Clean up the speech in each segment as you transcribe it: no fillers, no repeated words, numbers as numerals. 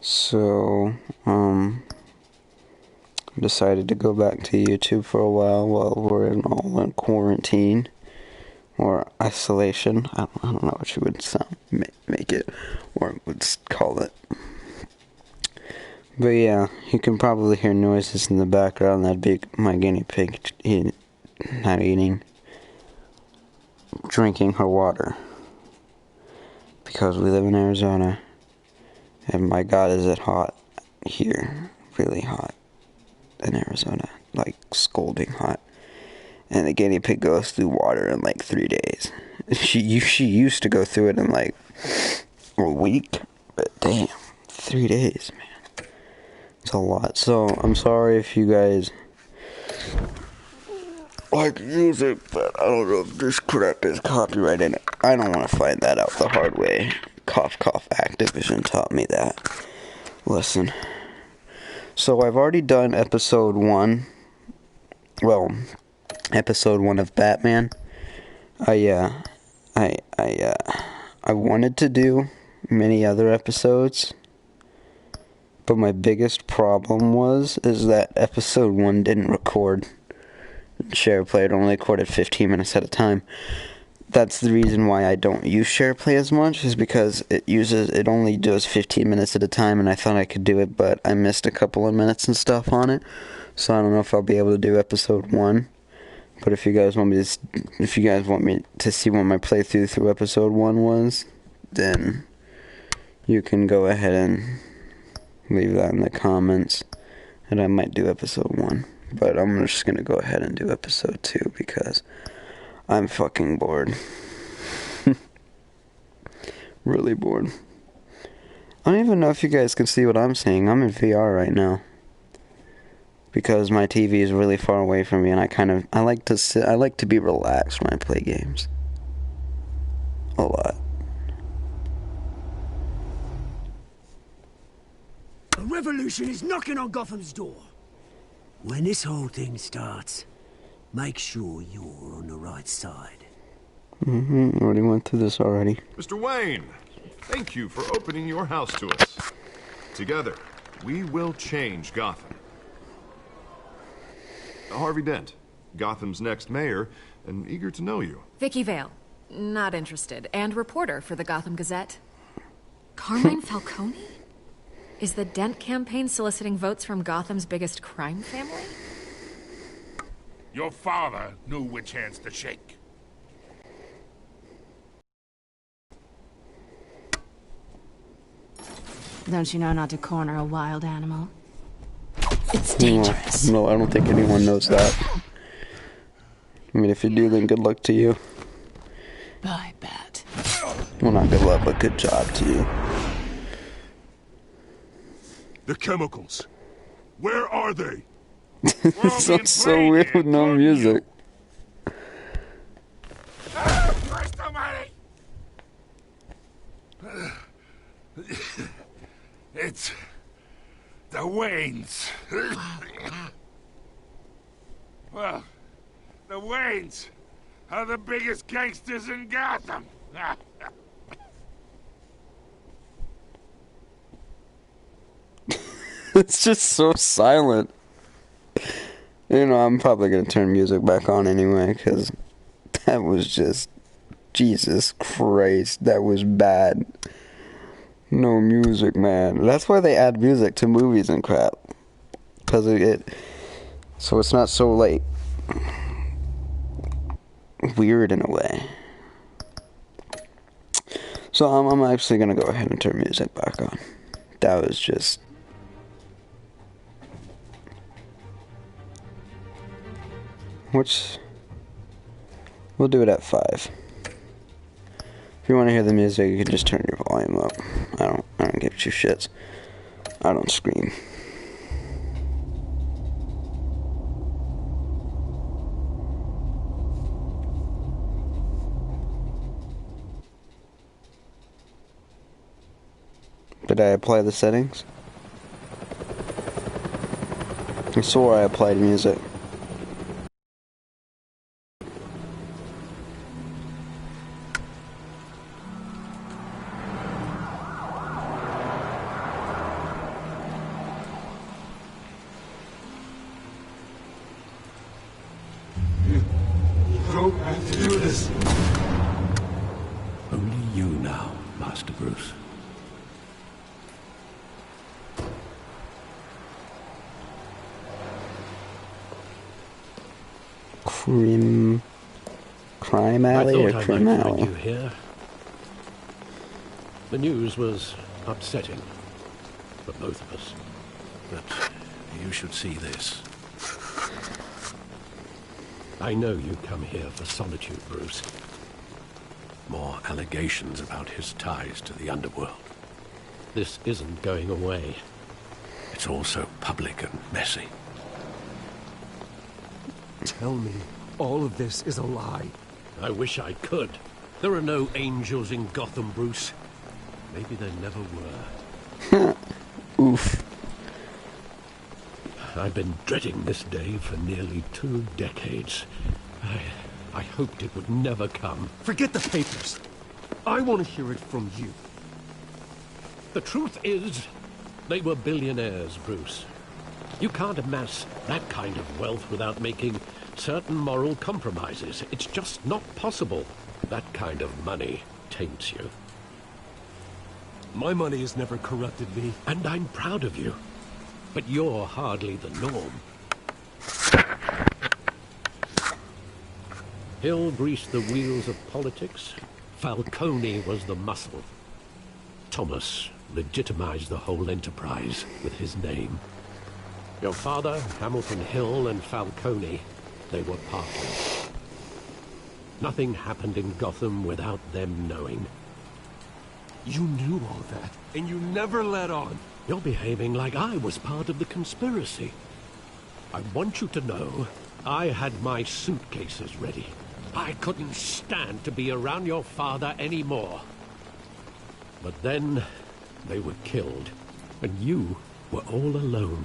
So, decided to go back to YouTube for a while we're all in quarantine or isolation. I don't know what you would make it or would call it. But yeah, you can probably hear noises in the background. That'd be my guinea pig drinking her water. Because we live in Arizona, and my God, is it hot here. Really hot in Arizona. Like, scalding hot. And the guinea pig goes through water in like 3 days. She used to go through it in like a week. But damn, 3 days, man. It's a lot. So, I'm sorry if you guys like music, but I don't know if this crap is copyrighted. I don't want to find that out the hard way. Cough, cough, Activision taught me that. Listen. So, I've already done episode 1. Well, episode 1 of Batman. I wanted to do many other episodes, but my biggest problem is that episode 1 didn't record. SharePlay, it only recorded 15 minutes at a time. That's the reason why I don't use SharePlay as much, is because it only does 15 minutes at a time, and I thought I could do it, but I missed a couple of minutes and stuff on it, so I don't know if I'll be able to do episode 1. But if you guys want me to see what my playthrough through episode 1 was, then you can go ahead and leave that in the comments, and I might do episode 1. But I'm just gonna go ahead and do episode 2 because I'm fucking bored. Really bored. I don't even know if you guys can see what I'm saying. I'm in VR right now. Because my TV is really far away from me, and I like to be relaxed when I play games. A lot. A revolution is knocking on Gotham's door. When this whole thing starts, make sure you're on the right side. Already went through this already. Mr. Wayne, thank you for opening your house to us. Together, we will change Gotham. Harvey Dent, Gotham's next mayor, and eager to know you. Vicky Vale, not interested, and reporter for the Gotham Gazette. Carmine Falcone? Is the Dent campaign soliciting votes from Gotham's biggest crime family? Your father knew which hands to shake. Don't you know not to corner a wild animal? It's dangerous. No, I don't think anyone knows that. I mean, if you do, then good luck to you. I bet. Well, not good luck, but good job to you. The chemicals. Where are they? This sounds so weird with no music. Christ almighty! It's the Waynes. Well, the Waynes are the biggest gangsters in Gotham. It's just so silent. You know, I'm probably gonna turn music back on anyway, because that was just... Jesus Christ, that was bad. No music, man. That's why they add music to movies and crap. Because so it's not so, like, weird in a way. So I'm actually gonna go ahead and turn music back on. That was just... We'll do it at 5. If you want to hear the music, you can just turn your volume up. I don't give two shits. I don't scream. Did I apply the settings? I swore I applied music. don't have to do this. Only you now, Master Bruce. Crime alley or I thought I crime might find alley? you here. The news was upsetting for both of us. But you should see this. I know you come here for solitude, Bruce. More allegations about his ties to the underworld. This isn't going away. It's also public and messy. Tell me, all of this is a lie. I wish I could. There are no angels in Gotham, Bruce. Maybe there never were. Oof. I've been dreading this day for nearly 2 decades. I hoped it would never come. Forget the papers. I want to hear it from you. The truth is, they were billionaires, Bruce. You can't amass that kind of wealth without making certain moral compromises. It's just not possible. That kind of money taints you. My money has never corrupted me. And I'm proud of you. But you're hardly the norm. Hill greased the wheels of politics. Falcone was the muscle. Thomas legitimized the whole enterprise with his name. Your father, Hamilton Hill, and Falcone, they were partners. Nothing happened in Gotham without them knowing. You knew all that, and you never let on. You're behaving like I was part of the conspiracy. I want you to know, I had my suitcases ready. I couldn't stand to be around your father anymore. But then, they were killed, and you were all alone.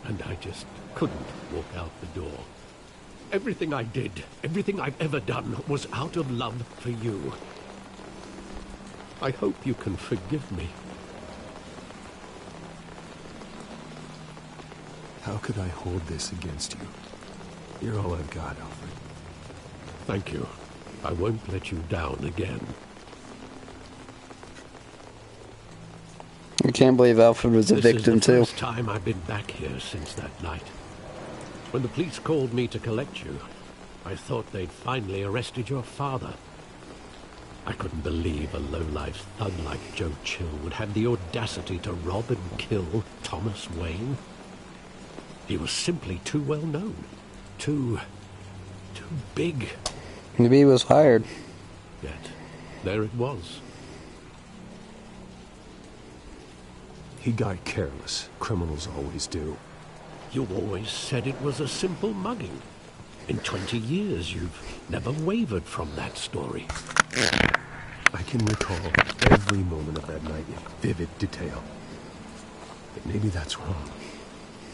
And I just couldn't walk out the door. Everything I did, everything I've ever done, was out of love for you. I hope you can forgive me. How could I hold this against you? You're all I've got, Alfred. Thank you. I won't let you down again. I can't believe Alfred was a victim too. This is the first time I've been back here since that night. When the police called me to collect you, I thought they'd finally arrested your father. I couldn't believe a low-life thug like Joe Chill would have the audacity to rob and kill Thomas Wayne. He was simply too well known. Too big. Maybe he was hired. Yet, there it was. He got careless. Criminals always do. You always said it was a simple mugging. In 20 years, you've never wavered from that story. I can recall every moment of that night in vivid detail. But maybe that's wrong.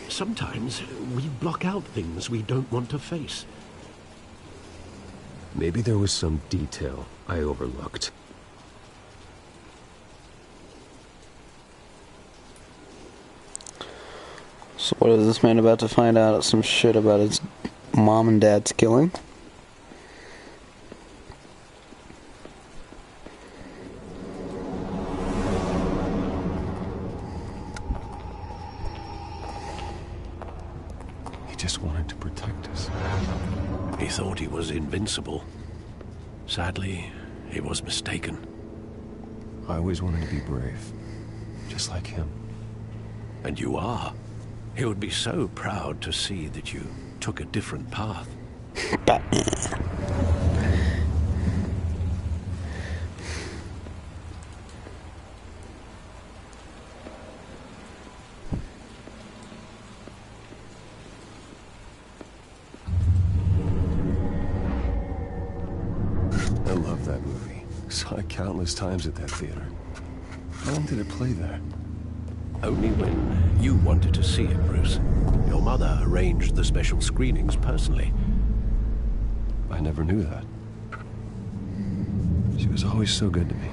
Sometimes we block out things we don't want to face. Maybe there was some detail I overlooked. So what is this man about to find out some shit about his mom and dad's killing? He just wanted to protect us. He thought he was invincible. Sadly, he was mistaken. I always wanted to be brave. Just like him. And you are. He would be so proud to see that you took a different path. Batman. I love that movie. Saw it countless times at that theater. How long did it play there? Only when you wanted to see it, Bruce. Your mother arranged the special screenings personally. I never knew that. She was always so good to me.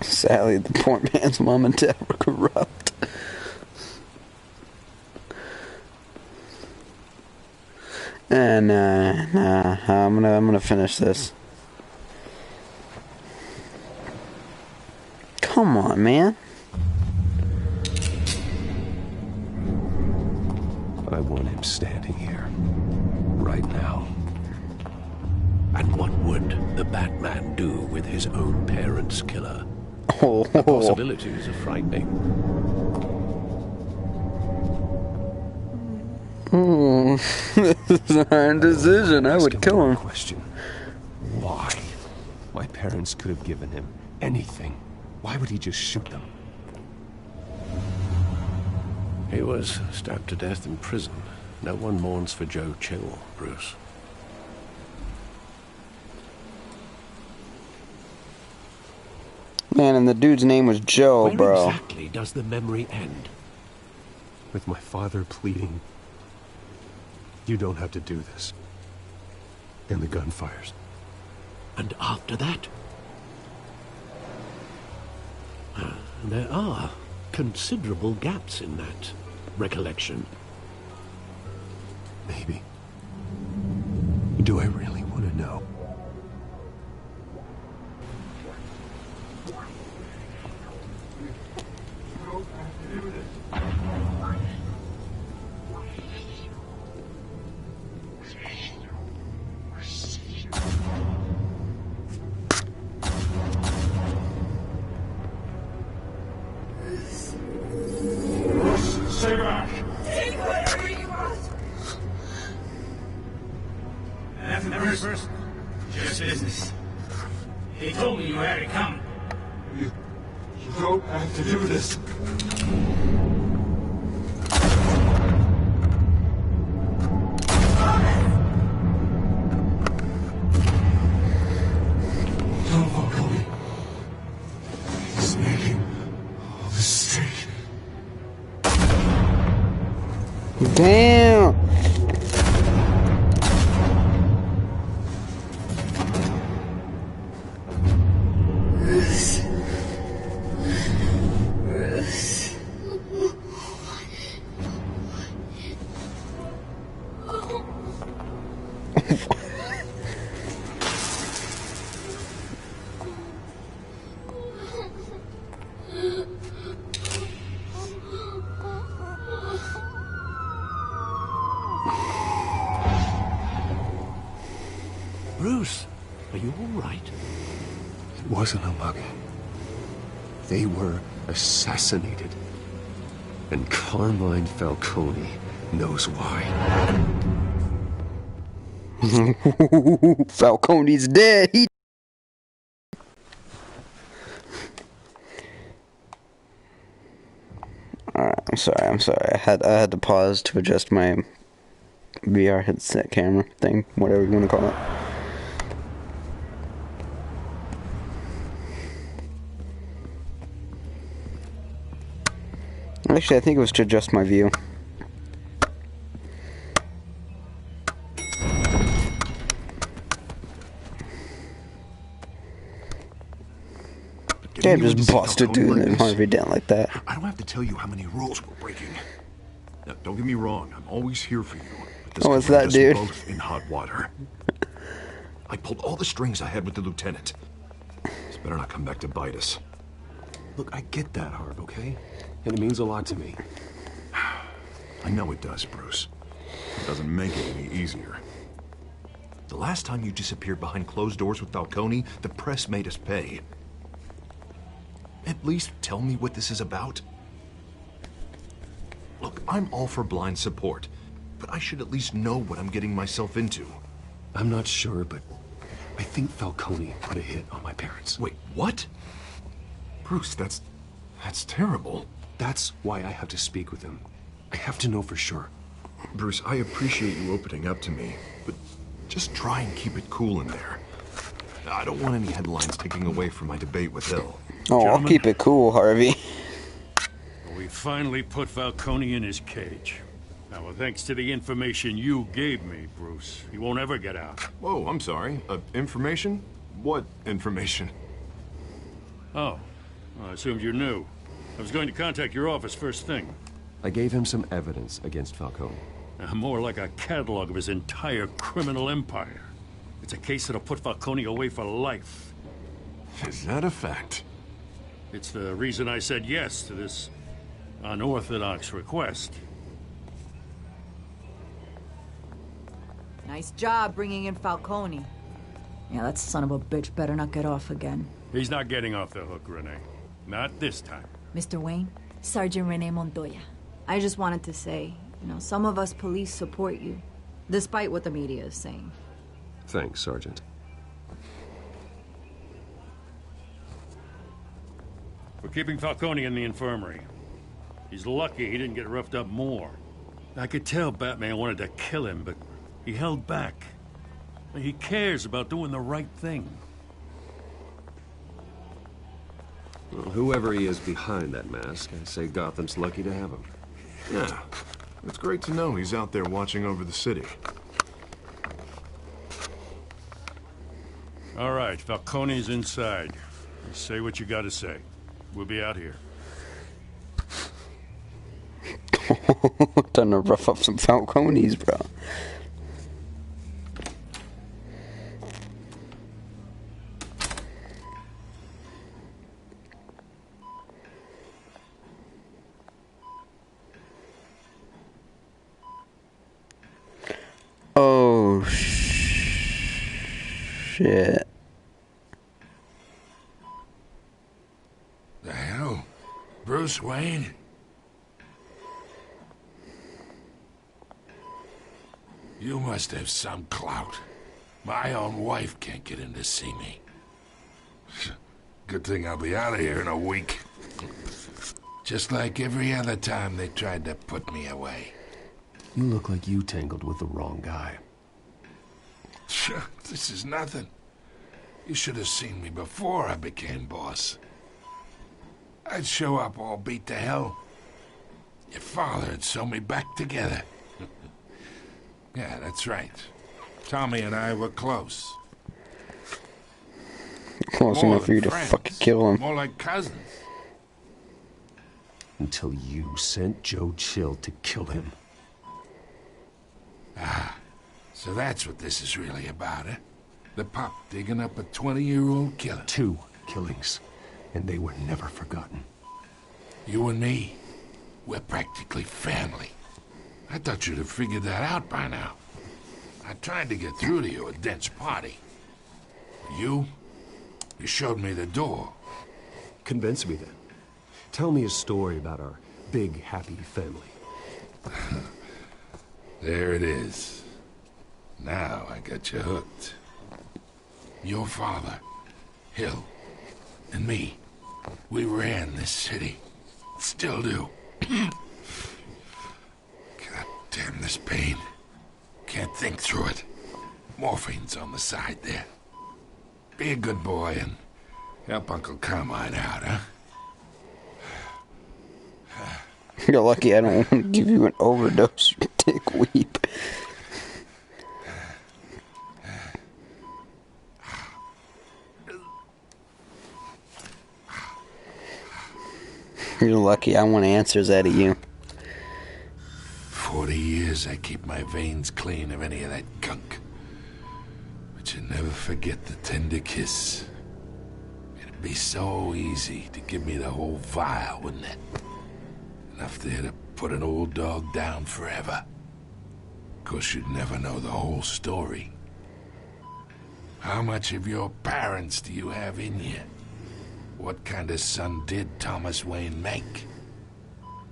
Sadly, the poor man's mom and dad were corrupt. And I'm gonna finish this. Come on, man. I want him standing here, right now. And what would the Batman do with his own parents' killer? Oh. The possibilities are frightening. This is a hard decision. I would kill him. Question. Why? My parents could have given him anything. Why would he just shoot them? He was stabbed to death in prison. No one mourns for Joe Chill, Bruce. Man, and the dude's name was Joe, Where bro. exactly does the memory end? With my father pleading, "You don't have to do this." And the gun fires. And after that? There are considerable gaps in that recollection. Maybe. Do I really want to know? Stay back! Take whatever you want. Nothing personal. Just business. He told me you had to come. You don't have to do this. Don't fuck with me. He's making all this mistake. Damn. Bruce, are you all right? It wasn't a mug. They were assassinated. And Carmine Falcone knows why. Falcone's dead. He. Alright, I'm sorry. I had to pause to adjust my VR headset camera thing, whatever you want to call it. Actually, I think it was to adjust my view. Damn, just busted dude in Harvey down like that. I don't have to tell you how many rules we're breaking. Now, don't get me wrong. I'm always here for you. But this Oh, it's could put that us dude. both in hot water. I pulled all the strings I had with the lieutenant. This better not come back to bite us. Look, I get that, Harv, okay? And it means a lot to me. I know it does, Bruce. It doesn't make it any easier. The last time you disappeared behind closed doors with Falcone, the press made us pay. At least tell me what this is about. Look, I'm all for blind support, but I should at least know what I'm getting myself into. I'm not sure, but I think Falcone put a hit on my parents. Wait, what? Bruce, that's terrible. That's why I have to speak with him. I have to know for sure. Bruce, I appreciate you opening up to me, but just try and keep it cool in there. I don't want any headlines taking away from my debate with Hill. Oh, I'll Gentlemen. keep it cool, Harvey. We finally put Falcone in his cage. Now, well, thanks to the information you gave me, Bruce, he won't ever get out. Whoa, I'm sorry. Information? What information? Oh, Well, I assumed you knew. I was going to contact your office first thing. I gave him some evidence against Falcone. More like a catalog of his entire criminal empire. It's a case that'll put Falcone away for life. Is that a fact? It's the reason I said yes to this unorthodox request. Nice job bringing in Falcone. Yeah, that son of a bitch better not get off again. He's not getting off the hook, Renee. Not this time. Mr. Wayne, Sergeant Renee Montoya. I just wanted to say, some of us police support you, despite what the media is saying. Thanks, Sergeant. We're keeping Falcone in the infirmary. He's lucky he didn't get roughed up more. I could tell Batman wanted to kill him, but he held back. He cares about doing the right thing. Well, whoever he is behind that mask, I say Gotham's lucky to have him. Yeah. It's great to know he's out there watching over the city. All right, Falcone's inside. Say what you gotta say. We'll be out here. Time to rough up some Falcones, bro. Oh, shit. The hell? Bruce Wayne? You must have some clout. My own wife can't get in to see me. Good thing I'll be out of here in a week. Just like every other time they tried to put me away. You look like you tangled with the wrong guy. This is nothing. You should have seen me before I became boss. I'd show up all beat to hell. Your father would sew me back together. Yeah, that's right. Tommy and I were close. Close More enough for you to friends. fucking kill him. More like cousins. Until you sent Joe Chill to kill him. Ah, so that's what this is really about, eh? The pup digging up a 20-year-old killer. 2 killings, and they were never forgotten. You and me, we're practically family. I thought you'd have figured that out by now. I tried to get through to you at Dent's party. You showed me the door. Convince me then. Tell me a story about our big, happy family. There it is. Now I got you hooked. Your father, Hill, and me, we ran this city. Still do. God damn this pain. Can't think through it. Morphine's on the side there. Be a good boy and help Uncle Carmine out, huh? You're lucky I don't want to give you an overdose, you dick weep. You're lucky I want answers out of you. 40 years I keep my veins clean of any of that gunk. But you never forget the tender kiss. It'd be so easy to give me the whole vial, wouldn't it? Enough there to put an old dog down forever. Of course, you'd never know the whole story. How much of your parents do you have in you? What kind of son did Thomas Wayne make?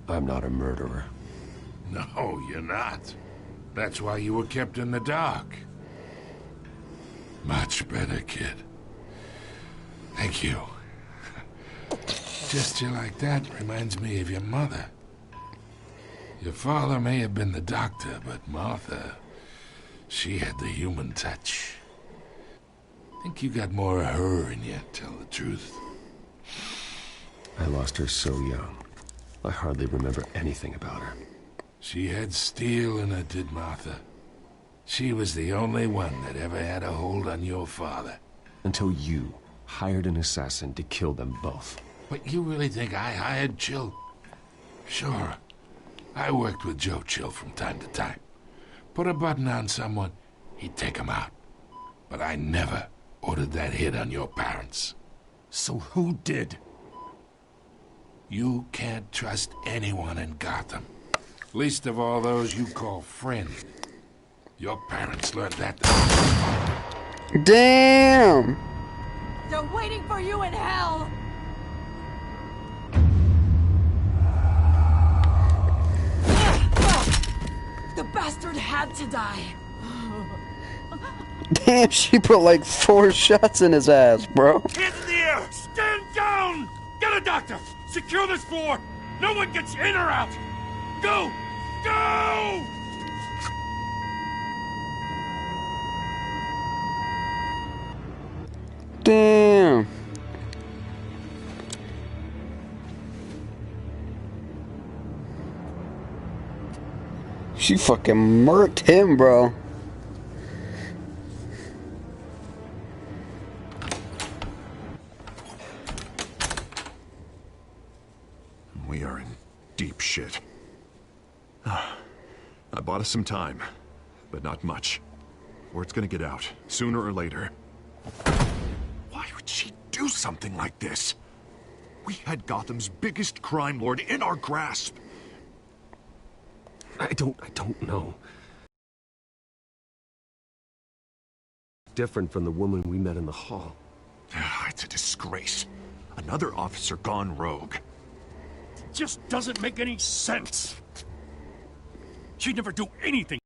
I'm not a murderer. No, you're not. That's why you were kept in the dark. Much better, kid. Thank you. Gesture like that reminds me of your mother. Your father may have been the doctor, but Martha, she had the human touch. Think you got more of her in you, tell the truth. I lost her so young. I hardly remember anything about her. She had steel in her, did Martha. She was the only one that ever had a hold on your father. Until you hired an assassin to kill them both. But you really think I hired Chill? Sure. I worked with Joe Chill from time to time. Put a button on someone, he'd take him out. But I never ordered that hit on your parents. So who did? You can't trust anyone in Gotham. Least of all those you call friend. Your parents learned that. Damn! They're waiting for you in hell! The bastard had to die. Damn, she put like 4 shots in his ass, bro. Hands in the air! Stand down! Get a doctor! Secure this floor! No one gets in or out! Go! Go! Damn. She fucking murked him, bro. We are in deep shit. I bought us some time, but not much. Word's gonna get out, sooner or later. Why would she do something like this? We had Gotham's biggest crime lord in our grasp. I don't know. Different from the woman we met in the hall. It's a disgrace. Another officer gone rogue. Just doesn't make any sense. She'd never do anything.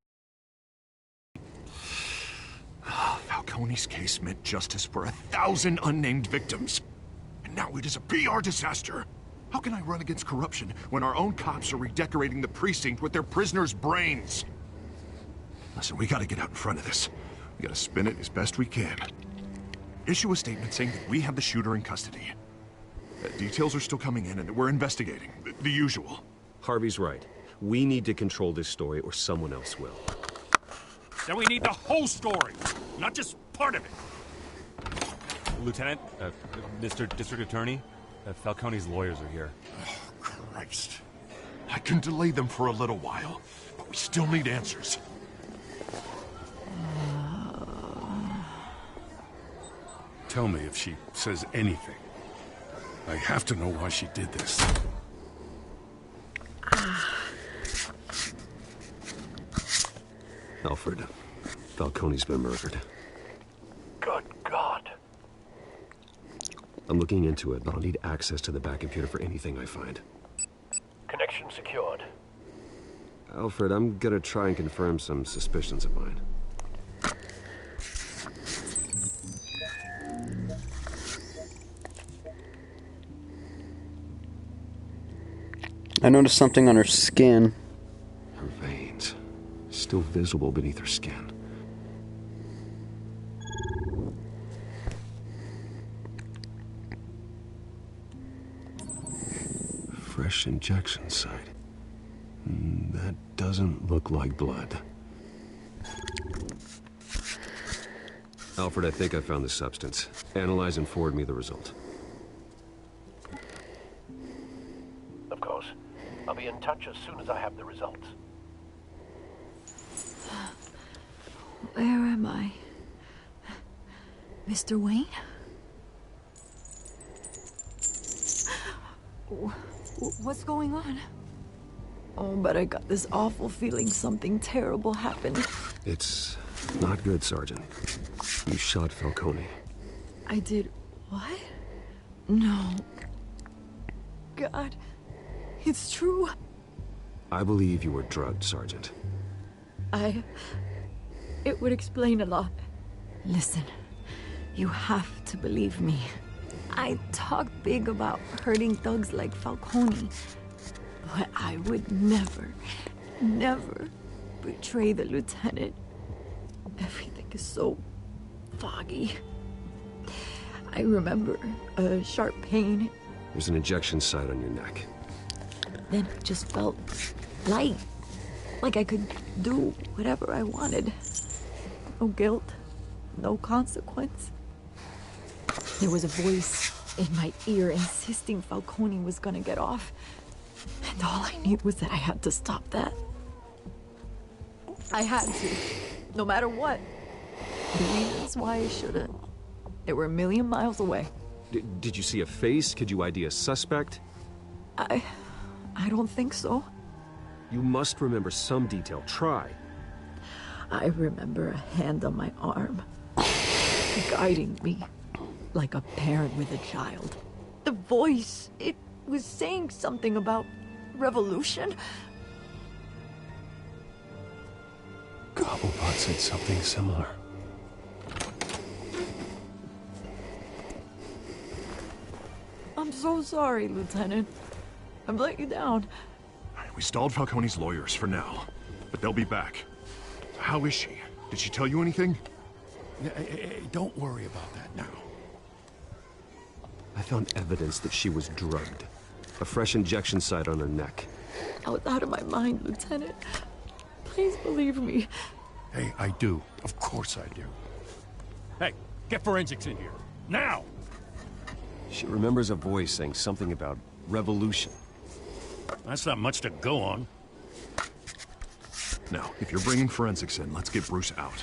Falcone's case meant justice for 1,000 unnamed victims. And now it is a PR disaster. How can I run against corruption when our own cops are redecorating the precinct with their prisoners' brains? Listen, we gotta get out in front of this. We gotta spin it as best we can. Issue a statement saying that we have the shooter in custody. Details are still coming in and we're investigating. The usual. Harvey's right. We need to control this story or someone else will. Then we need the whole story, not just part of it. Lieutenant, Mr. District Attorney, Falcone's lawyers are here. Oh, Christ. I can delay them for a little while, but we still need answers. Tell me if she says anything. I have to know why she did this. Alfred, Falcone's been murdered. Good God. I'm looking into it, but I'll need access to the back computer for anything I find. Connection secured. Alfred, I'm gonna try and confirm some suspicions of mine. I noticed something on her skin. Her veins, still visible beneath her skin. Fresh injection site. That doesn't look like blood. Alfred, I think I found the substance. Analyze and forward me the result. Of course. I'll be in touch as soon as I have the results. Where am I? Mr. Wayne? What's going on? Oh, but I got this awful feeling something terrible happened. It's not good, Sergeant. You shot Falcone. I did what? No. God, it's true. I believe you were drugged, Sergeant. It would explain a lot. Listen, you have to believe me. I talk big about hurting thugs like Falcone, but I would never, never betray the lieutenant. Everything is so foggy. I remember a sharp pain. There's an injection site on your neck. Then it just felt light, like I could do whatever I wanted. No guilt, no consequence. There was a voice in my ear insisting Falcone was gonna get off. And all I knew was that I had to stop that. I had to, no matter what. The reasons why I shouldn't, they were a million miles away. Did you see a face? Could you ID a suspect? I don't think so. You must remember some detail. Try. I remember a hand on my arm, guiding me like a parent with a child. The voice, it was saying something about revolution. Cobblepot said something similar. I'm so sorry, Lieutenant. I've let you down. We stalled Falcone's lawyers for now, but they'll be back. How is she? Did she tell you anything? Hey, don't worry about that now. I found evidence that she was drugged. A fresh injection site on her neck. I was out of my mind, Lieutenant. Please believe me. Hey, I do. Of course I do. Hey, get forensics in here. Now! She remembers a voice saying something about revolution. That's not much to go on. Now, if you're bringing forensics in, let's get Bruce out.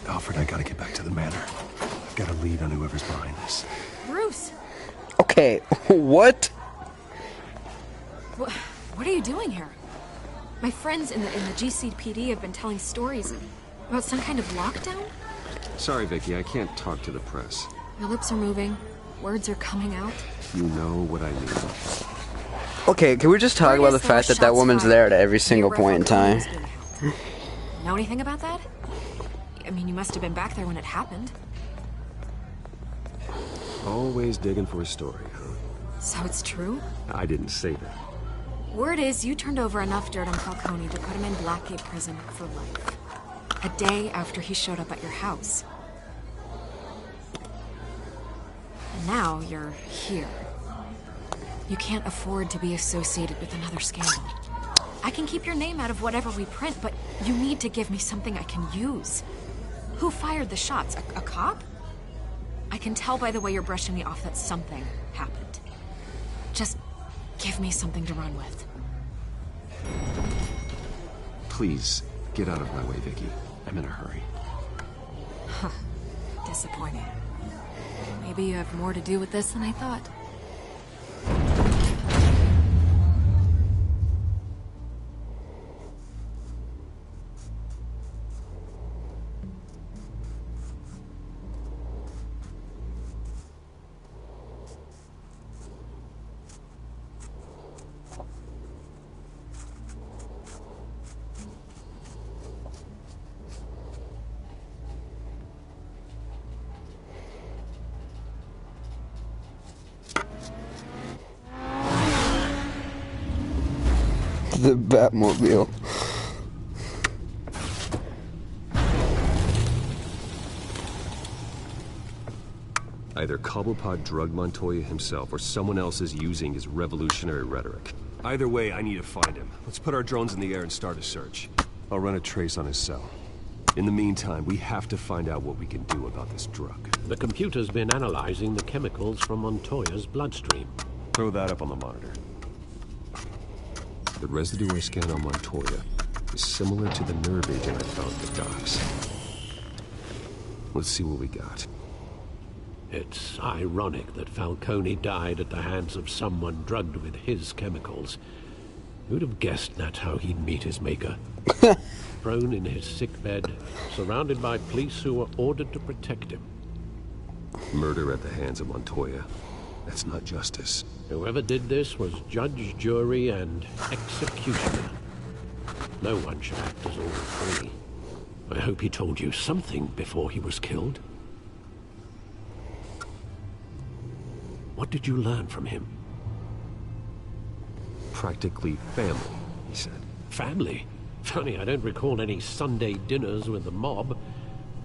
Alfred, I gotta get back to the manor. I've got a lead on whoever's behind this. Bruce! Okay, what? What are you doing here? My friends in the GCPD have been telling stories about some kind of lockdown? Sorry, Vicky, I can't talk to the press. Your lips are moving. Words are coming out. You know what I mean. Okay, can we just talk about the fact that that woman's there at every single point in time? Know anything about that? I mean, you must have been back there when it happened. Always digging for a story, huh? So it's true? I didn't say that. Word is you turned over enough dirt on Falcone to put him in Blackgate Prison for life. A day after he showed up at your house. And now you're here. You can't afford to be associated with another scandal. I can keep your name out of whatever we print, but you need to give me something I can use. Who fired the shots? A cop? I can tell by the way you're brushing me off that something happened. Just give me something to run with. Please, get out of my way, Vicky. I'm in a hurry. Huh. Disappointing. Maybe you have more to do with this than I thought. The Batmobile. Either Cobblepot drugged Montoya himself, or someone else is using his revolutionary rhetoric. Either way, I need to find him. Let's put our drones in the air and start a search. I'll run a trace on his cell. In the meantime, we have to find out what we can do about this drug. The computer's been analyzing the chemicals from Montoya's bloodstream. Throw that up on the monitor. The residue I scanned on Montoya is similar to the nerve agent I found at the docks. Let's see what we got. It's ironic that Falcone died at the hands of someone drugged with his chemicals. Who'd have guessed that's how he'd meet his maker? Prone in his sickbed, surrounded by police who were ordered to protect him. Murder at the hands of Montoya. That's not justice. Whoever did this was judge, jury, and executioner. No one should act as all three. I hope he told you something before he was killed. What did you learn from him? Practically family, he said. Family? Funny, I don't recall any Sunday dinners with the mob.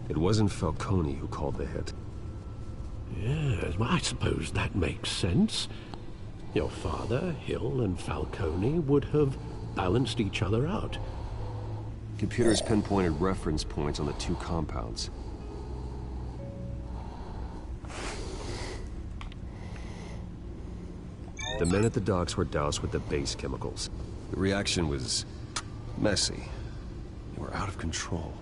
It wasn't Falcone who called the hit. Yes, well, I suppose that makes sense. Your father, Hill, and Falcone would have balanced each other out. Computers pinpointed reference points on the two compounds. The men at the docks were doused with the base chemicals. The reaction was messy. They were out of control.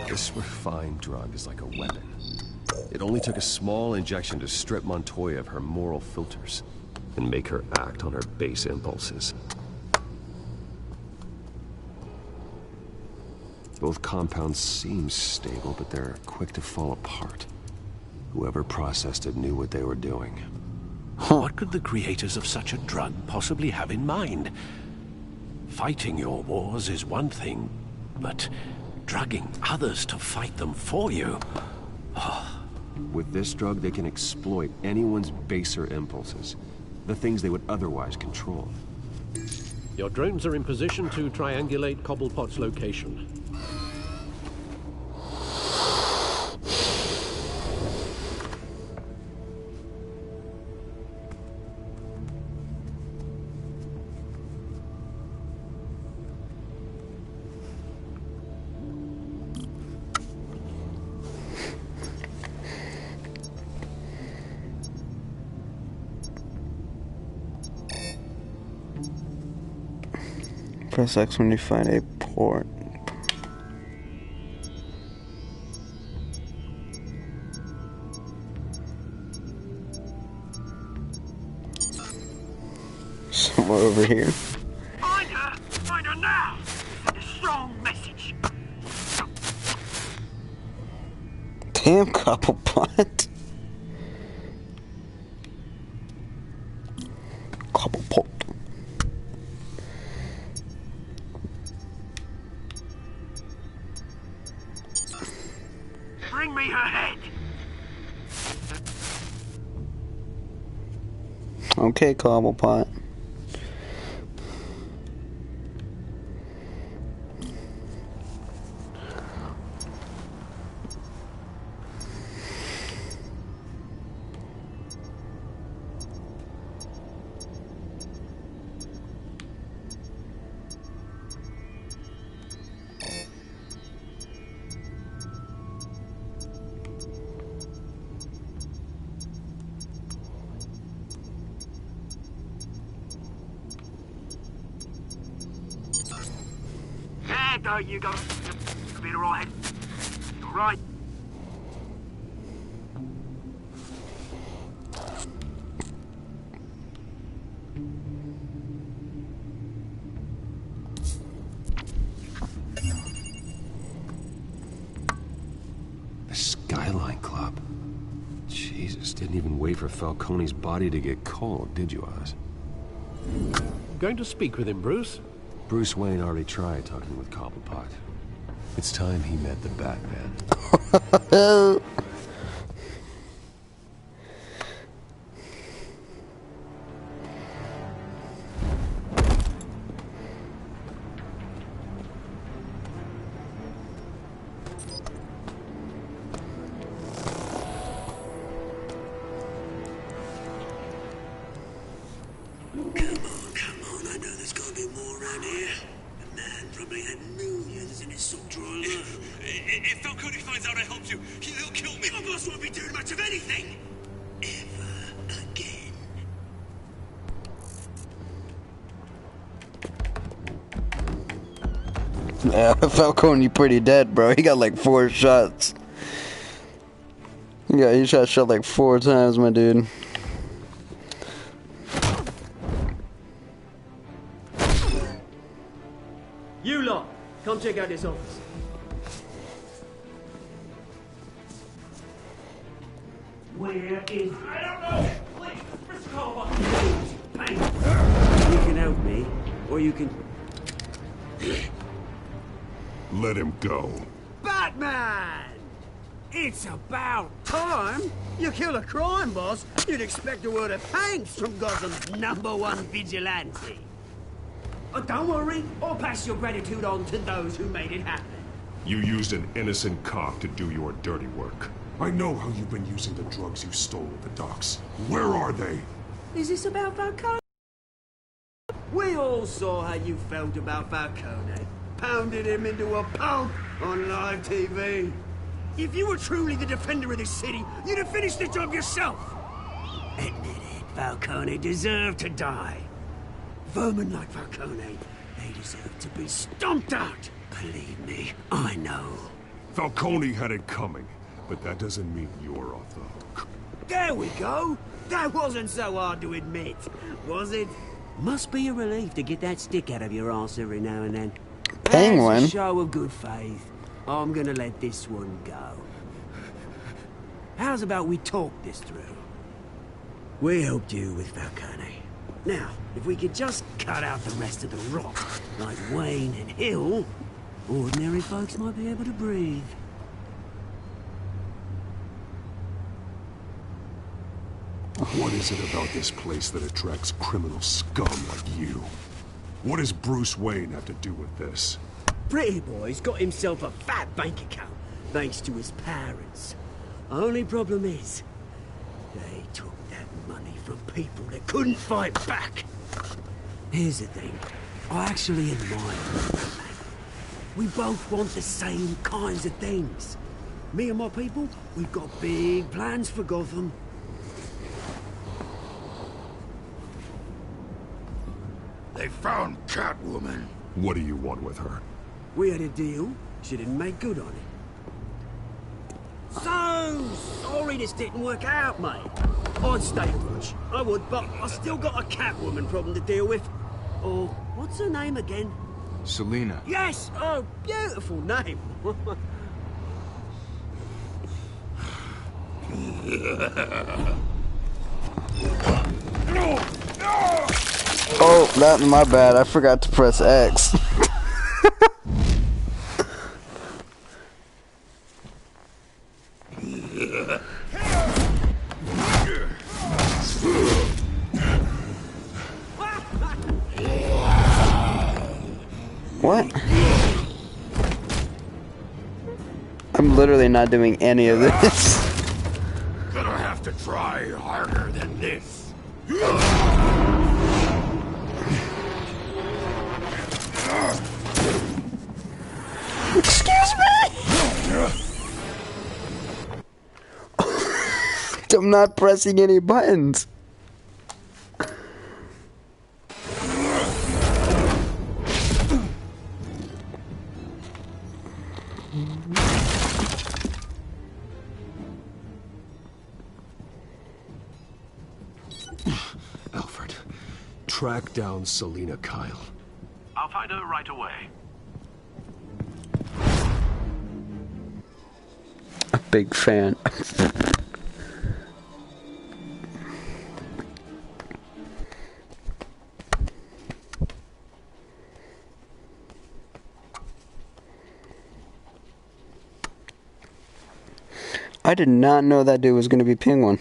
This refined drug is like a weapon. It only took a small injection to strip Montoya of her moral filters and make her act on her base impulses. Both compounds seem stable, but they're quick to fall apart. Whoever processed it knew what they were doing. What could the creators of such a drug possibly have in mind? Fighting your wars is one thing, but drugging others to fight them for you? With this drug, they can exploit anyone's baser impulses, the things they would otherwise control. Your drones are in position to triangulate Cobblepot's location. Press X when you find a port. Somewhere over here. Find her! Find her now! Send a strong message. Damn, Cobblepot. Cobblepot. Bring me her head! Okay, Cobblepot. There you go. You'll be alright. Alright. The Skyline Club. Jesus, didn't even wait for Falcone's body to get cold, did you, Oz? Going to speak with him, Bruce? Bruce Wayne already tried talking with Cobblepot. It's time he met the Batman. Come on, I know there's gotta be more around here. The man probably had millions in his sock drawer alone. If Falcone finds out I helped you, he'll kill me. Your boss won't be doing much of anything. Ever again. Yeah, Falcone, you pretty dead, bro. He got like 4 shots. Yeah, he shot like 4 times, my dude. You lot, come check out this office. Where is... I don't know. Please, Mr. Cobblepot. Bang. You can help me, or you can... Let him go. Batman! It's about time. You kill a crime boss, you'd expect a word of thanks from Gotham's #1 vigilante. Oh, don't worry, I'll pass your gratitude on to those who made it happen. You used an innocent cop to do your dirty work. I know how you've been using the drugs you stole at the docks. Where are they? Is this about Falcone? We all saw how you felt about Falcone. Pounded him into a pulp on live TV. If you were truly the defender of this city, you'd have finished the job yourself. Admit it, Falcone deserved to die. Vermin like Falcone, they deserve to be stomped out. Believe me, I know. Falcone had it coming, but that doesn't mean you're off the hook. There we go. That wasn't so hard to admit, was it? Must be a relief to get that stick out of your arse every now and then. Penguin? As a show of good faith, I'm gonna let this one go. How's about we talk this through? We helped you with Falcone. Now, if we could just cut out the rest of the rot, like Wayne and Hill, ordinary folks might be able to breathe. What is it about this place that attracts criminal scum like you? What does Bruce Wayne have to do with this? Pretty Boy's got himself a fat bank account, thanks to his parents. Only problem is, they took that money from people that couldn't fight back. Here's the thing, I actually admire you. We both want the same kinds of things. Me and my people, we've got big plans for Gotham. They found Catwoman. What do you want with her? We had a deal. She didn't make good on it. So sorry this didn't work out, mate. I'd stay much. I would, but I still got a Catwoman problem to deal with. Oh, what's her name again? Selina. Yes! Oh, beautiful name. Oh, that's my bad. I forgot to press X. What? I'm literally not doing any of this. Gonna have to try harder than this. Excuse me! I'm not pressing any buttons. Alfred, track down Selina Kyle. I'll find her right away. A big fan. I did not know that dude was going to be Penguin.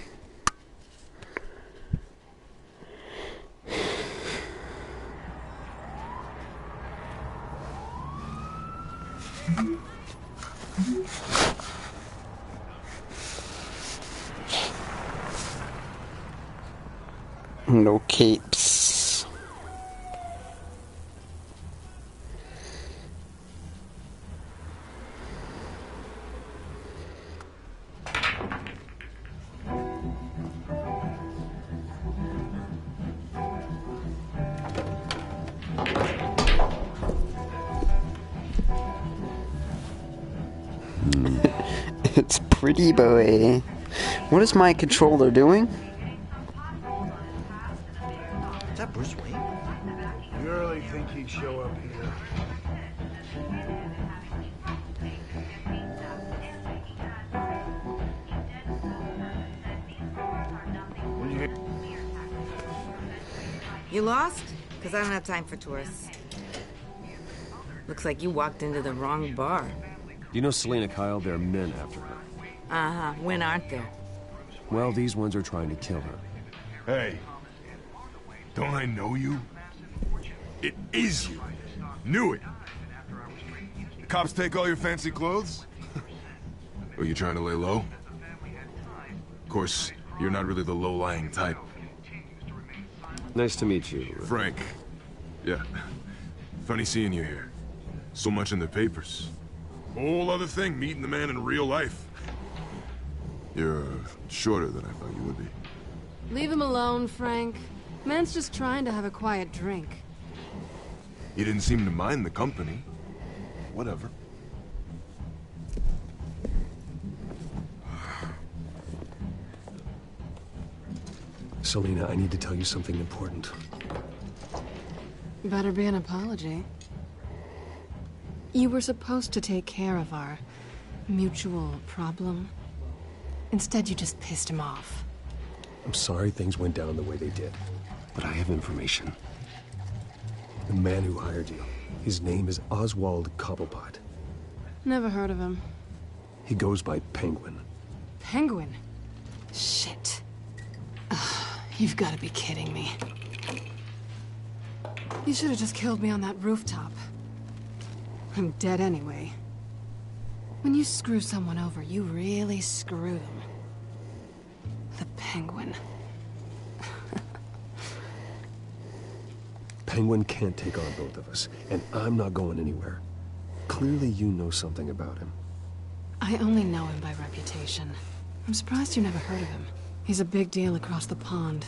No capes. It's Pretty Boy. What is my controller doing? Is that Bruce Wayne? You really think he'd show up here? You lost? Because I don't have time for tourists. Looks like you walked into the wrong bar. You know Selina Kyle? There are men after her. Uh-huh. When aren't there? Well, these ones are trying to kill her. Hey, don't I know you? It is you. Knew it. The cops take all your fancy clothes? Are you trying to lay low? Of course, you're not really the low-lying type. Nice to meet you. Frank, Yeah. Funny seeing you here. So much in the papers. Whole other thing, meeting the man in real life. You're shorter than I thought you would be. Leave him alone, Frank. Man's just trying to have a quiet drink. He didn't seem to mind the company. Whatever. Selena, I need to tell you something important. Better be an apology. You were supposed to take care of our mutual problem. Instead, you just pissed him off. I'm sorry things went down the way they did, but I have information. The man who hired you, his name is Oswald Cobblepot. Never heard of him. He goes by Penguin. Penguin? Shit. You've got to be kidding me. You should have just killed me on that rooftop. I'm dead anyway. When you screw someone over, you really screw them. The Penguin. Penguin can't take on both of us, and I'm not going anywhere. Clearly you know something about him. I only know him by reputation. I'm surprised you never heard of him. He's a big deal across the pond.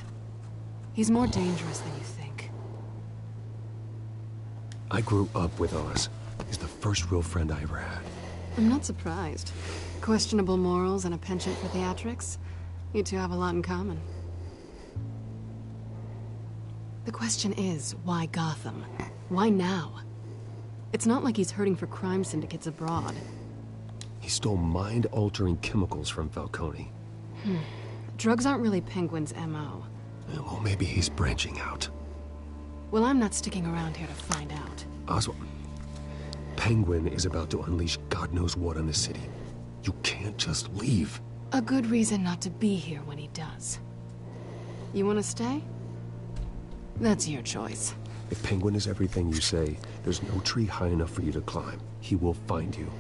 He's more dangerous than you think. I grew up with Oz. He's the first real friend I ever had. I'm not surprised. Questionable morals and a penchant for theatrics. You two have a lot in common. The question is, why Gotham? Why now? It's not like he's hurting for crime syndicates abroad. He stole mind-altering chemicals from Falcone. Drugs aren't really Penguin's M.O. Well, maybe he's branching out. Well, I'm not sticking around here to find out. Oswald, Penguin is about to unleash God knows what on the city. You can't just leave. A good reason not to be here when he does. You want to stay? That's your choice. If Penguin is everything you say, there's no tree high enough for you to climb. He will find you.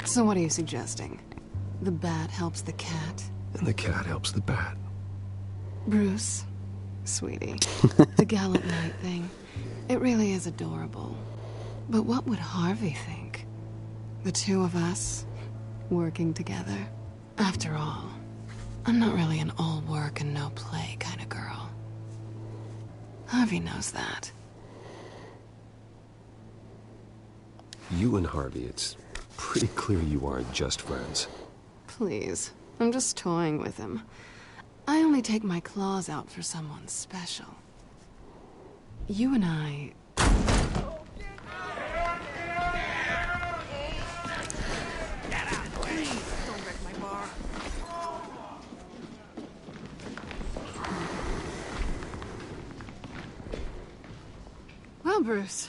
So what are you suggesting? The bat helps the cat? And the cat helps the bat. Bruce, sweetie, the gallant knight thing, it really is adorable. But what would Harvey think? The two of us, working together? After all, I'm not really an all work and no play kind of girl. Harvey knows that. You and Harvey, it's pretty clear you aren't just friends. Please, I'm just toying with him. I only take my claws out for someone special. You and I... Well, Bruce,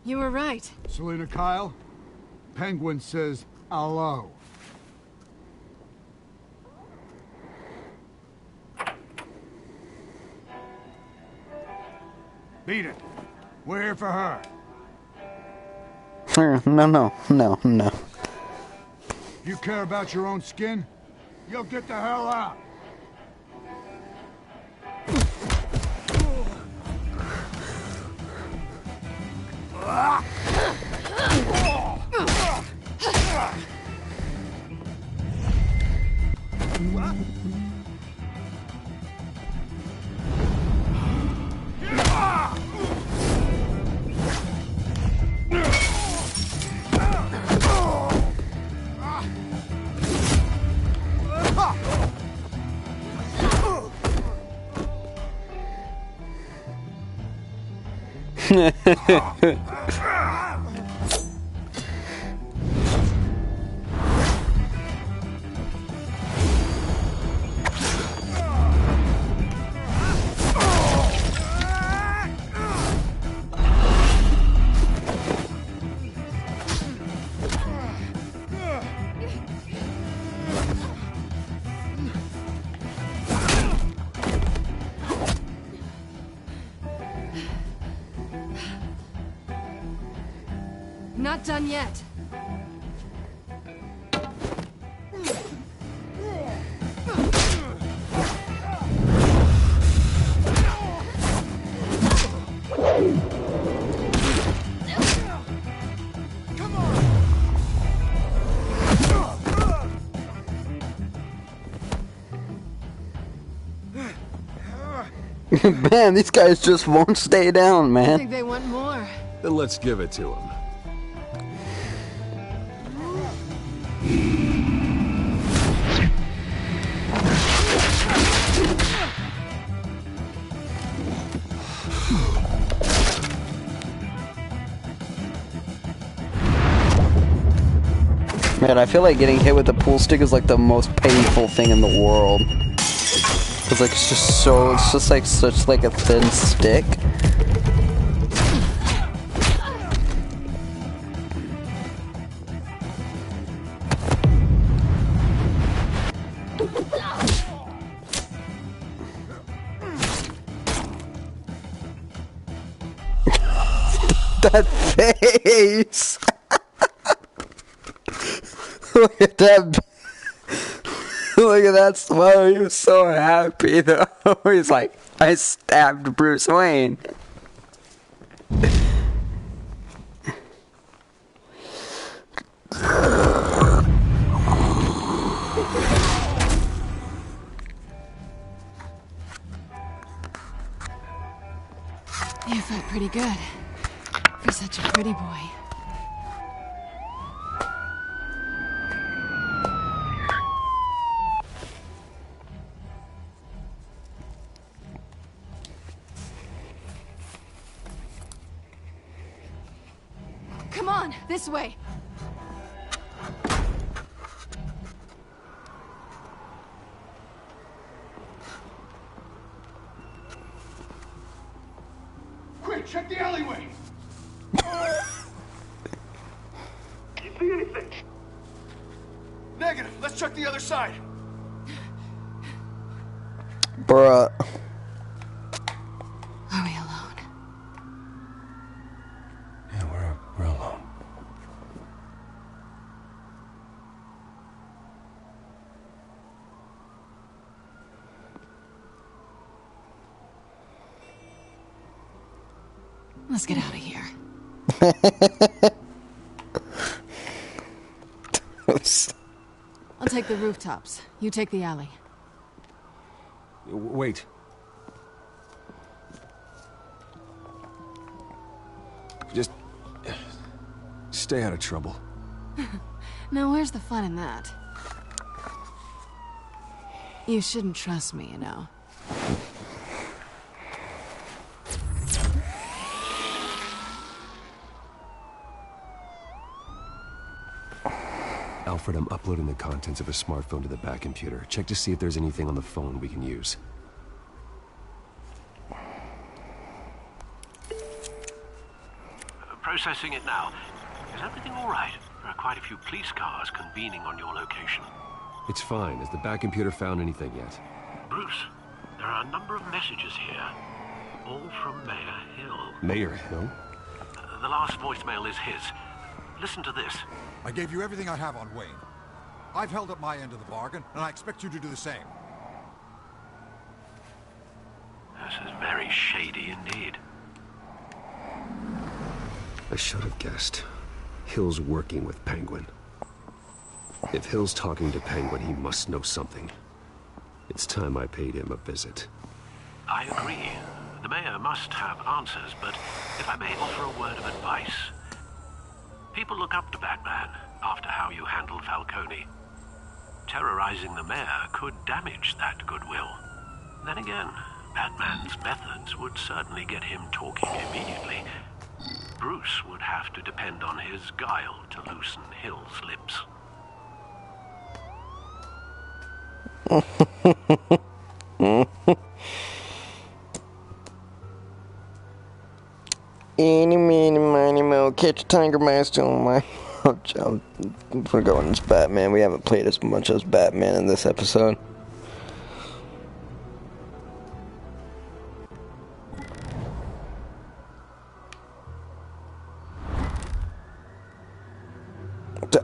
you were right. Selena Kyle, Penguin says hello. Beat it. We're here for her. No. If you care about your own skin, you'll get the hell out. Not done yet. Man, these guys just won't stay down, I man. think they want more. Then let's give it to him. Man, I feel like getting hit with a pool stick is like the most painful thing in the world. Cause like it's just like such like a thin stick. That face! Look at that. Look at that smile. He was so happy though. He's like, I stabbed Bruce Wayne. You fight pretty good. For such a pretty boy. Come on, this way. Quick, check the alleyway. You see anything? Negative. Let's check the other side. Bruh. Are we alone? Yeah, we're alone. Let's get out of here. I'll take the rooftops. You take the alley. Wait. Just stay out of trouble. Now, where's the fun in that? You shouldn't trust me, you know. Alfred, I'm uploading the contents of a smartphone to the back computer. Check to see if there's anything on the phone we can use. Processing it now. Is everything all right? There are quite a few police cars convening on your location. It's fine. Has the back computer found anything yet? Bruce, there are a number of messages here. All from Mayor Hill. Mayor Hill? The last voicemail is his. Listen to this. I gave you everything I have on Wayne. I've held up my end of the bargain, and I expect you to do the same. This is very shady indeed. I should have guessed. Hill's working with Penguin. If Hill's talking to Penguin, he must know something. It's time I paid him a visit. I agree. The mayor must have answers, but if I may offer a word of advice. People look up to Batman after how you handled Falcone. Terrorizing the mayor could damage that goodwill. Then again, Batman's methods would certainly get him talking immediately. Bruce would have to depend on his guile to loosen Hill's lips. Eeny, meeny, miny, mo, catch a tiger mouse on my... We're going as Batman. We haven't played as much as Batman in this episode.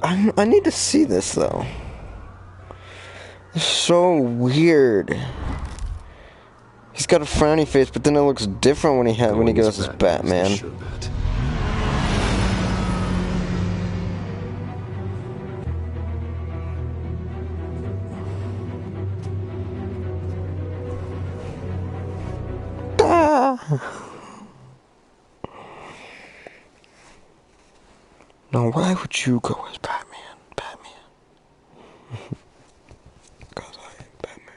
I need to see this though. It's so weird. He's got a frowny face, but then it looks different when he goes as Batman. Now, why would you go as Batman? Because I am Batman.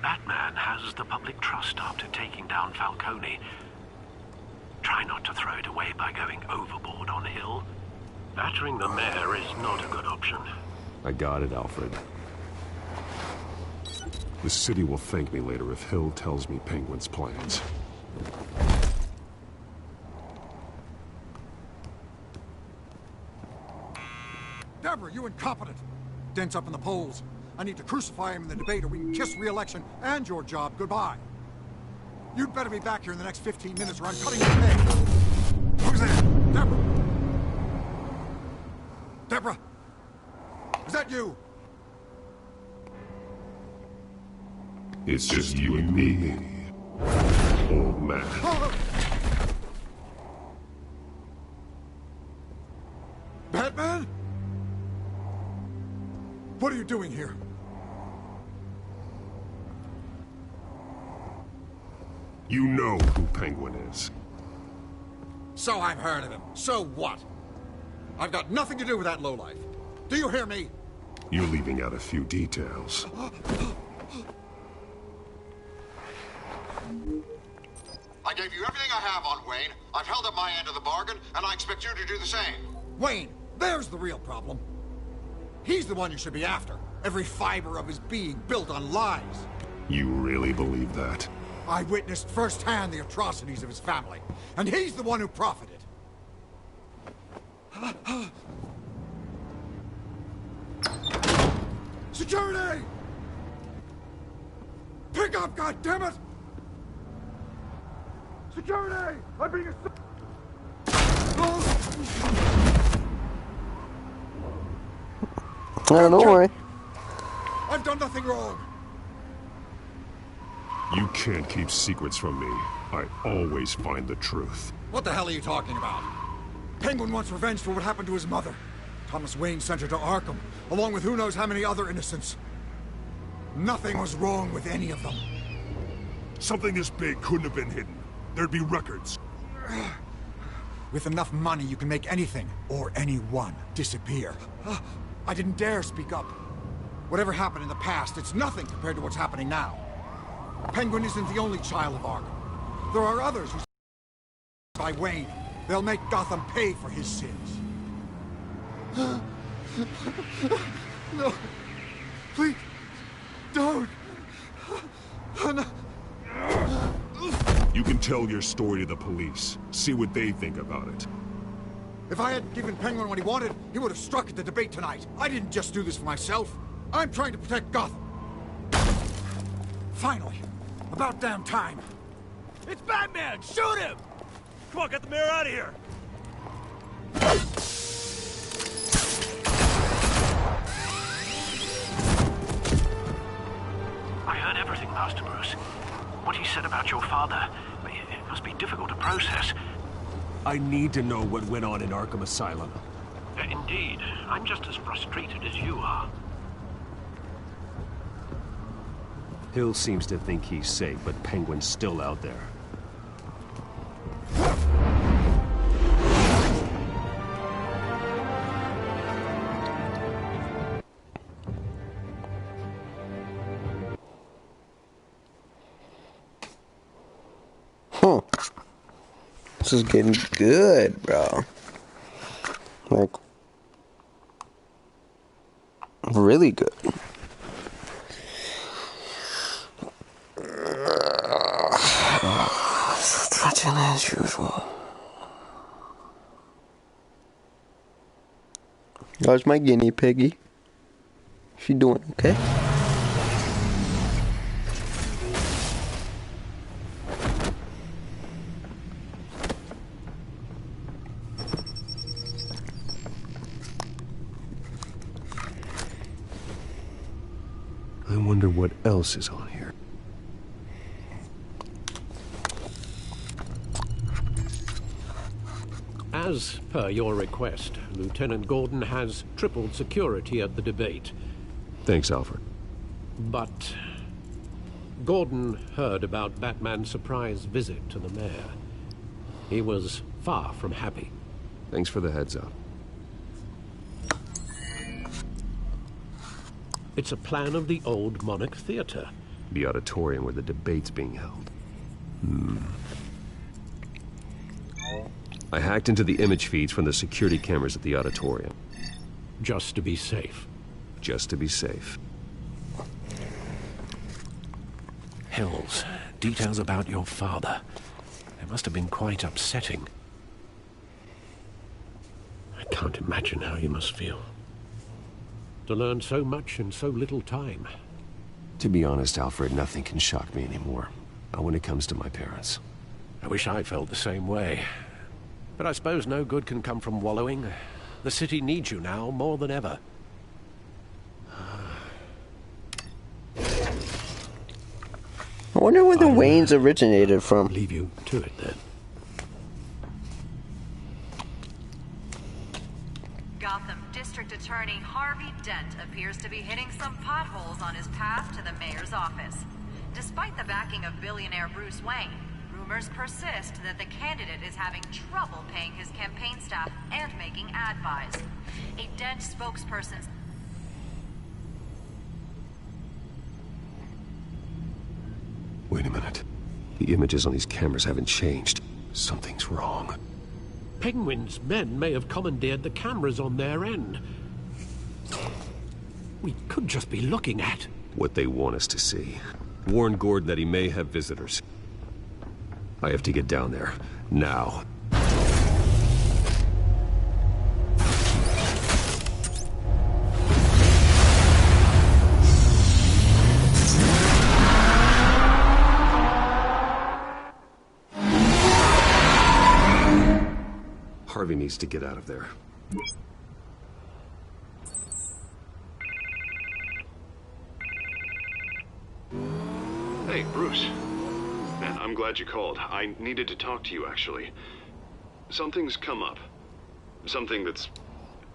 Batman has the public trust after taking down Falcone. Try not to throw it away by going overboard on Hill. Battering the mayor is not a good option. I got it, Alfred. The city will thank me later if Hill tells me Penguin's plans. Deborah, you incompetent! Dents up in the polls. I need to crucify him in the debate or we can kiss re-election and your job goodbye. You'd better be back here in the next 15 minutes or I'm cutting your pay. Who's there? Deborah! Deborah! Is that you? It's just you and me, old man. Batman? What are you doing here? You know who Penguin is. So I've heard of him. So what? I've got nothing to do with that lowlife. Do you hear me? You're leaving out a few details. I gave you everything I have on Wayne. I've held up my end of the bargain, and I expect you to do the same. Wayne, there's the real problem. He's the one you should be after. Every fiber of his being built on lies. You really believe that? I witnessed firsthand the atrocities of his family, and he's the one who profited. Security! Pick up, goddammit! Security! I'm being Don't worry. I've done nothing wrong. You can't keep secrets from me. I always find the truth. What the hell are you talking about? Penguin wants revenge for what happened to his mother. Thomas Wayne sent her to Arkham, along with who knows how many other innocents. Nothing was wrong with any of them. Something this big couldn't have been hidden. There'd be records. With enough money, you can make anything, or anyone, disappear. I didn't dare speak up. Whatever happened in the past, it's nothing compared to what's happening now. Penguin isn't the only child of Arkham. There are others who by Wayne. They'll make Gotham pay for his sins. No. Please. Don't. No. You can tell your story to the police. See what they think about it. If I had given Penguin what he wanted, he would have struck at the debate tonight. I didn't just do this for myself. I'm trying to protect Gotham. Finally. About damn time. It's Batman! Shoot him! Come on, get the mayor out of here! I heard everything, Master Bruce. What he said about your father, it must be difficult to process. I need to know what went on in Arkham Asylum. Indeed. I'm just as frustrated as you are. Hill seems to think he's safe, but Penguin's still out there. This is getting good, bro. Like, really good. Touching as usual. There's my guinea piggy. She doing okay? I wonder what else is on here. As per your request, Lieutenant Gordon has tripled security at the debate. Thanks, Alfred. But Gordon heard about Batman's surprise visit to the mayor. He was far from happy. Thanks for the heads up. It's a plan of the old Monarch Theater. The auditorium where the debate's being held. I hacked into the image feeds from the security cameras at the auditorium. Just to be safe. Just to be safe. Hills, details about your father. They must have been quite upsetting. I can't imagine how you must feel. To learn so much in so little time. To be honest, Alfred, nothing can shock me anymore. Not when it comes to my parents. I wish I felt the same way. But I suppose no good can come from wallowing. The city needs you now more than ever. I wonder where the Waynes originated from. Leave you to it then. Gotham District Attorney Harvey Dent appears to be hitting some potholes on his path to the mayor's office. Despite the backing of billionaire Bruce Wayne, rumors persist that the candidate is having trouble paying his campaign staff and making ad buys. A Dent spokesperson... Wait a minute. The images on these cameras haven't changed. Something's wrong. Penguin's men may have commandeered the cameras on their end. We could just be looking at what they want us to see. Warn Gordon that he may have visitors. I have to get down there. Now. Harvey needs to get out of there. Hey, Bruce. Man, I'm glad you called. I needed to talk to you, actually. Something's come up. Something that's...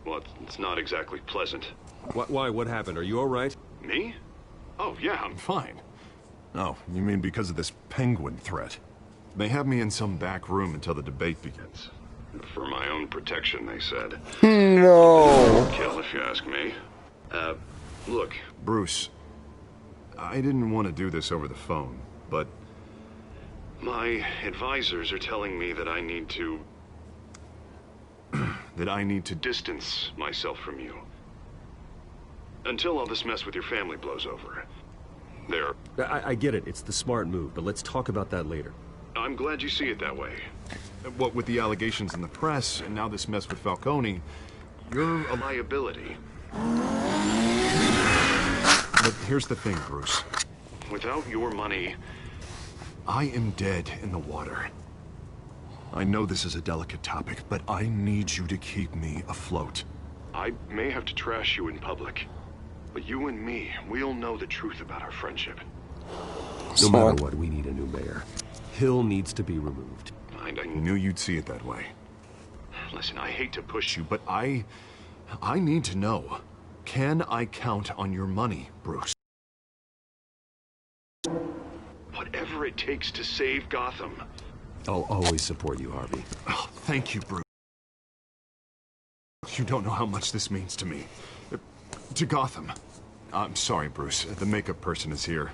well, it's not exactly pleasant. Why? What happened? Are you all right? Me? Oh, yeah, I'm fine. Oh, you mean because of this penguin threat? They have me in some back room until the debate begins. For my own protection, they said. No. Kill, if you ask me. Look. Bruce, I didn't want to do this over the phone, but... my advisors are telling me that I need to... that I need to distance myself from you. Until all this mess with your family blows over. There. I get it. It's the smart move, but let's talk about that later. I'm glad you see it that way. What with the allegations in the press, and now this mess with Falcone, you're a liability. But here's the thing, Bruce. Without your money... I am dead in the water. I know this is a delicate topic, but I need you to keep me afloat. I may have to trash you in public, but you and me, we'll know the truth about our friendship. No matter what, we need a new mayor. Hill needs to be removed. I knew you'd see it that way. Listen, I hate to push you, but I need to know. Can I count on your money, Bruce? Whatever it takes to save Gotham. I'll always support you, Harvey. Oh, thank you, Bruce. You don't know how much this means to me. To Gotham. I'm sorry, Bruce. The makeup person is here.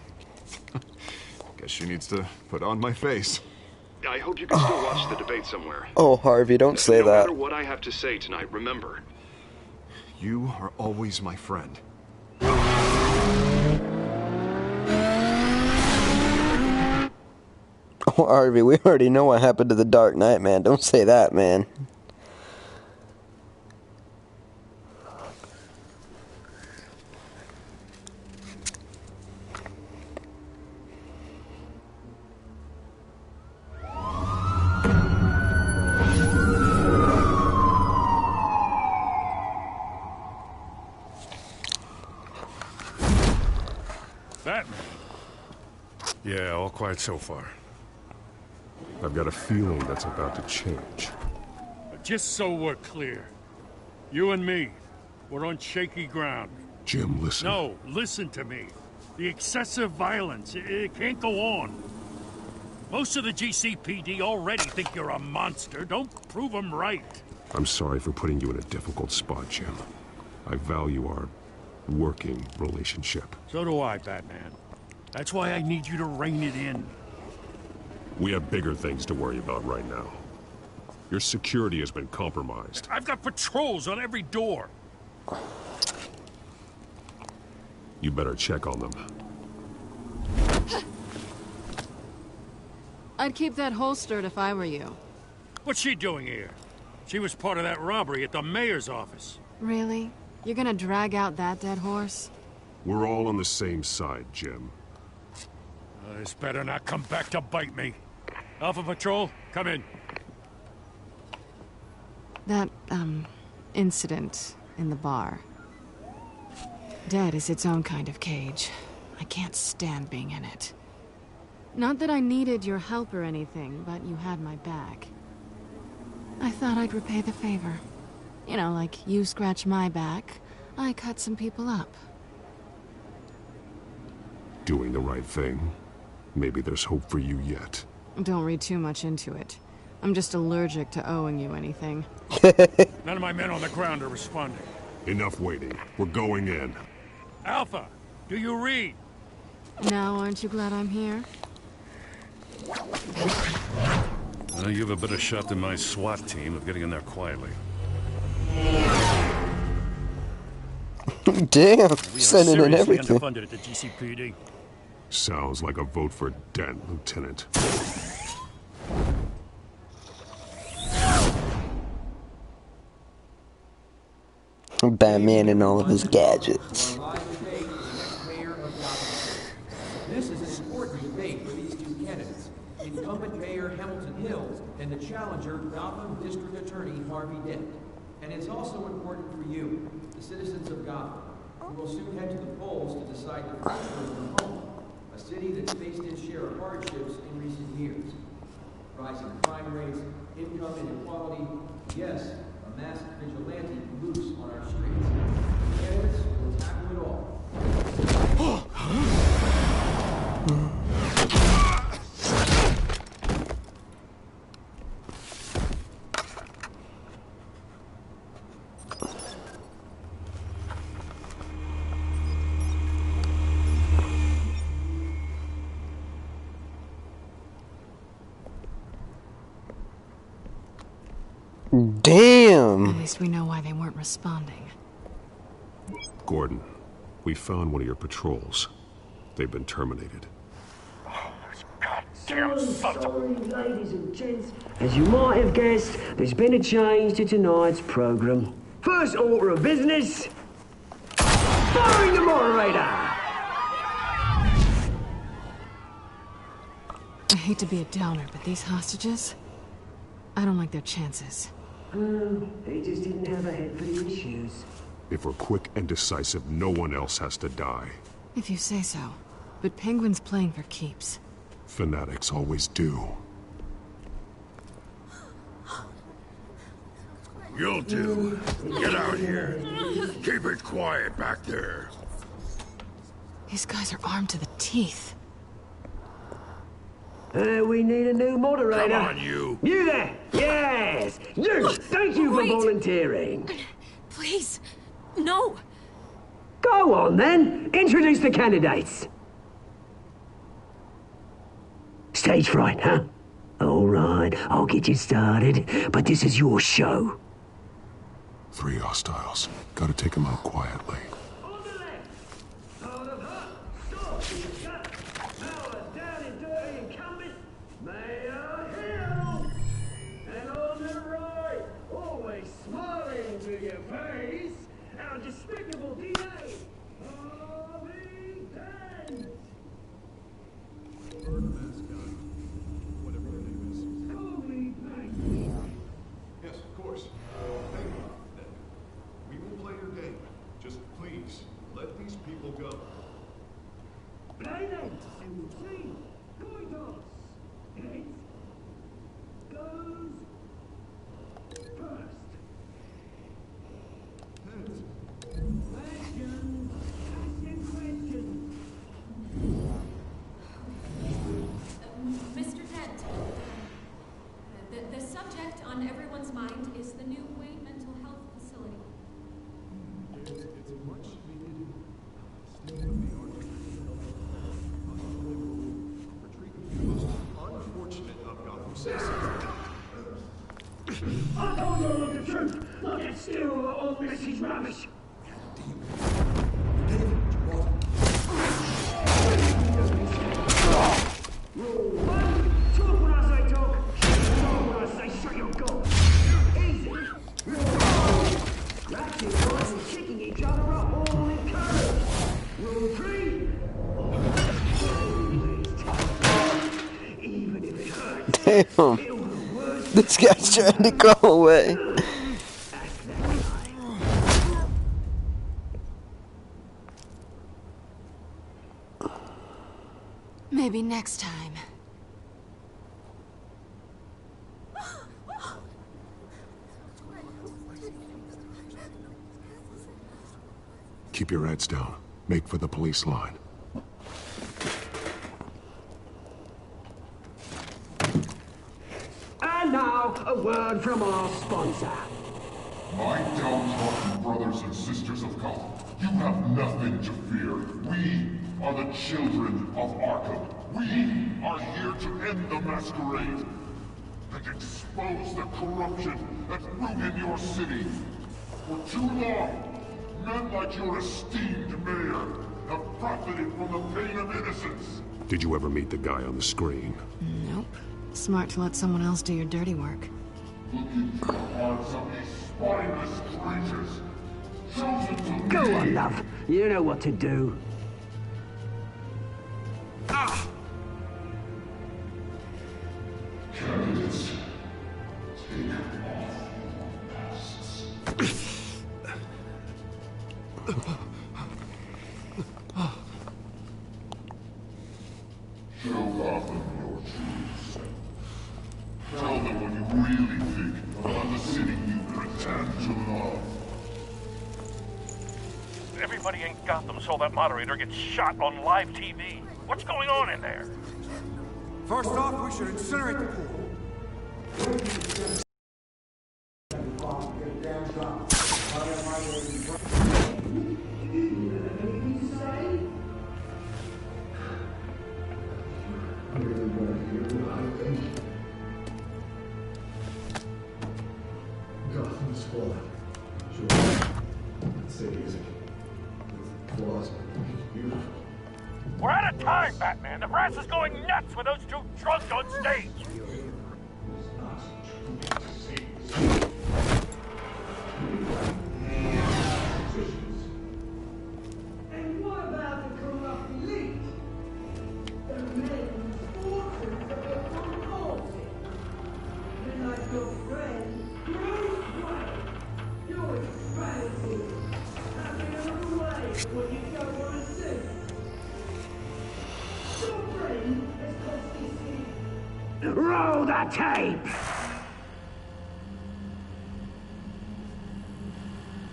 Guess she needs to put on my face. I hope you can still watch the debate somewhere. Oh, Harvey, don't say that. No matter what I have to say tonight, remember. You are always my friend. Oh, Harvey, we already know what happened to the Dark Knight, man. Don't say that, man. Batman? Yeah, all quiet so far. I've got a feeling that's about to change. Just so we're clear, you and me, we're on shaky ground. Jim, listen. No, listen to me. The excessive violence, it can't go on. Most of the GCPD already think you're a monster. Don't prove them right. I'm sorry for putting you in a difficult spot, Jim. I value our working relationship. So do I, Batman. That's why I need you to rein it in. We have bigger things to worry about right now. Your security has been compromised. I've got patrols on every door. You better check on them. I'd keep that holstered if I were you. What's she doing here? She was part of that robbery at the mayor's office. Really? You're gonna drag out that dead horse? We're all on the same side, Jim. This better not come back to bite me. Alpha Patrol, come in. That, incident in the bar. Dead is its own kind of cage. I can't stand being in it. Not that I needed your help or anything, but you had my back. I thought I'd repay the favor. You know, like you scratch my back, I cut some people up. Doing the right thing. Maybe there's hope for you yet. Don't read too much into it. I'm just allergic to owing you anything. None of my men on the ground are responding. Enough waiting. We're going in. Alpha, do you read? Now, aren't you glad I'm here? You have a better shot than my SWAT team of getting in there quietly. Damn, sending in everything. Underfunded at the GCPD. Sounds like a vote for Dent, Lieutenant. Batman and all of his gadgets. This is an important debate for these two candidates, incumbent Mayor Hamilton Hill and the challenger Gotham District Attorney Harvey Dent. And it's also important for you, the citizens of Gotham, who will soon head to the polls to decide the future of your home, a city that's faced its share of hardships in recent years. Rising crime rates, income inequality, yes, a masked vigilante loose on our streets. Candidates will tackle it all. Damn! At least we know why they weren't responding. Gordon, we found one of your patrols. They've been terminated. Sorry, ladies and gents. As you might have guessed, there's been a change to tonight's program. First order of business, firing the moderator! I hate to be a downer, but these hostages, I don't like their chances. He just didn't have a head for the issues. If we're quick and decisive, no one else has to die. If you say so. But Penguin's playing for keeps. Fanatics always do. You'll do. Get out here. Keep it quiet back there. These guys are armed to the teeth. We need a new moderator. Come on, you. You there! Yes! You! Thank you for volunteering. Please, no. Go on, then. Introduce the candidates. Stage fright, huh? All right, I'll get you started, but this is your show. 3 hostiles. Gotta take them out quietly. Yes, of course. Thank you. We will play your game. Just please, let these people go. then, and we'll see. Coin toss. Heads. Goes first. Questions. Asking questions. Mr. Dent, the subject on everyone's mind is the new Wayne Mental Health Facility. It's a much needed unfortunate of Gotham citizens. I told you all the truth. Look at still all this is rubbish. Rule 1, talk when I say talk, shut when I say shut your gob. Easy. Rule 2, scratching guys and kicking each other up all encouraged. Rule 3, even if it hurts, Damn. This guy's trying to go away. Maybe next time. Keep your heads down. Make for the police line. And now, a word from our sponsor. My downtrodden brothers and sisters of Gotham, you have nothing to fear. We are the children of Arkham. We are here to end the masquerade and expose the corruption that rooted your city. For too long, men like your esteemed mayor have profited from the pain of innocence. Did you ever meet the guy on the screen? Nope. Smart to let someone else do your dirty work. Look into the hearts of these spineless creatures, chosen to Go lead. on, love. You know what to do. Candidates, take off your masks. Show Gotham your true self. Tell them what you really think about the city you pretend to love. Everybody in Gotham saw that moderator get shot on live TV. What's going on in there? First off, we should incinerate the pool. Gotham's fallen. Sure. Say easy. With claws, beautiful. We're out of time, Batman. The brass is going nuts with those two drunks on stage. And what about the corrupt elite? The men fortunes of their own causes. Men like your friend, Bruce Wayne. You're extravagant. Having another way what you don't want to see. Your friend has cost this city. Roll the tape!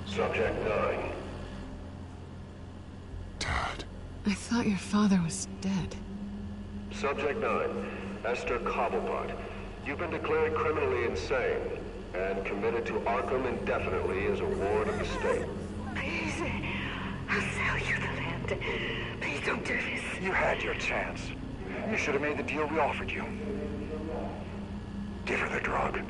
Subject 9. I thought your father was dead. Subject 9. Esther Cobblepot. You've been declared criminally insane and committed to Arkham indefinitely as a ward of the state. Please, I'll sell you the land. Please don't do this. You had your chance. You should have made the deal we offered you. Give her the drug.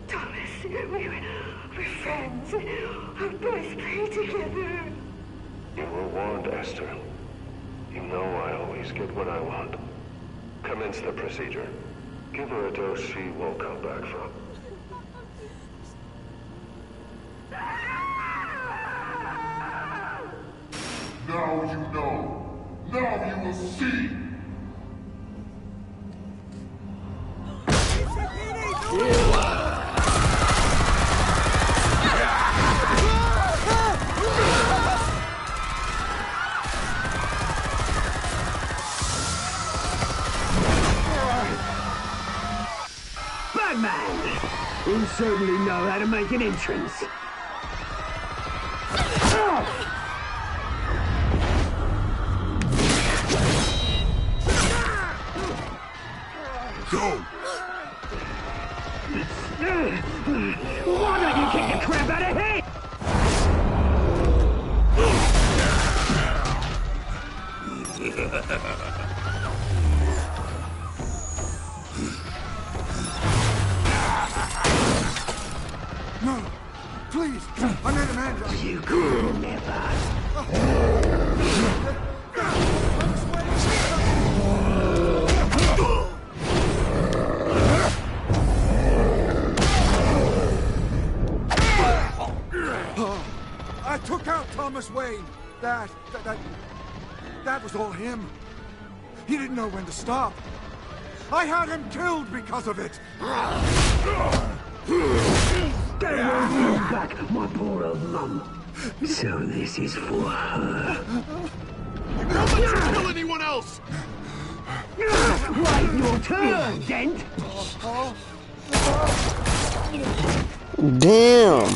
Thomas, we're friends. Our boys play together. You were warned, Esther. You know I always get what I want. Commence the procedure. Give her a dose she won't come back from. Now you know. Now you will see. man. You certainly know how to make an entrance. Go! Why don't you kick the crap out of him? No! Please! I made a man die! You could never. I took out Thomas Wayne. That was all him. He didn't know when to stop. I had him killed because of it. Get your back, my poor old mum. So this is for her. Don't let you kill anyone else! Wait your turn, Dent. Damn.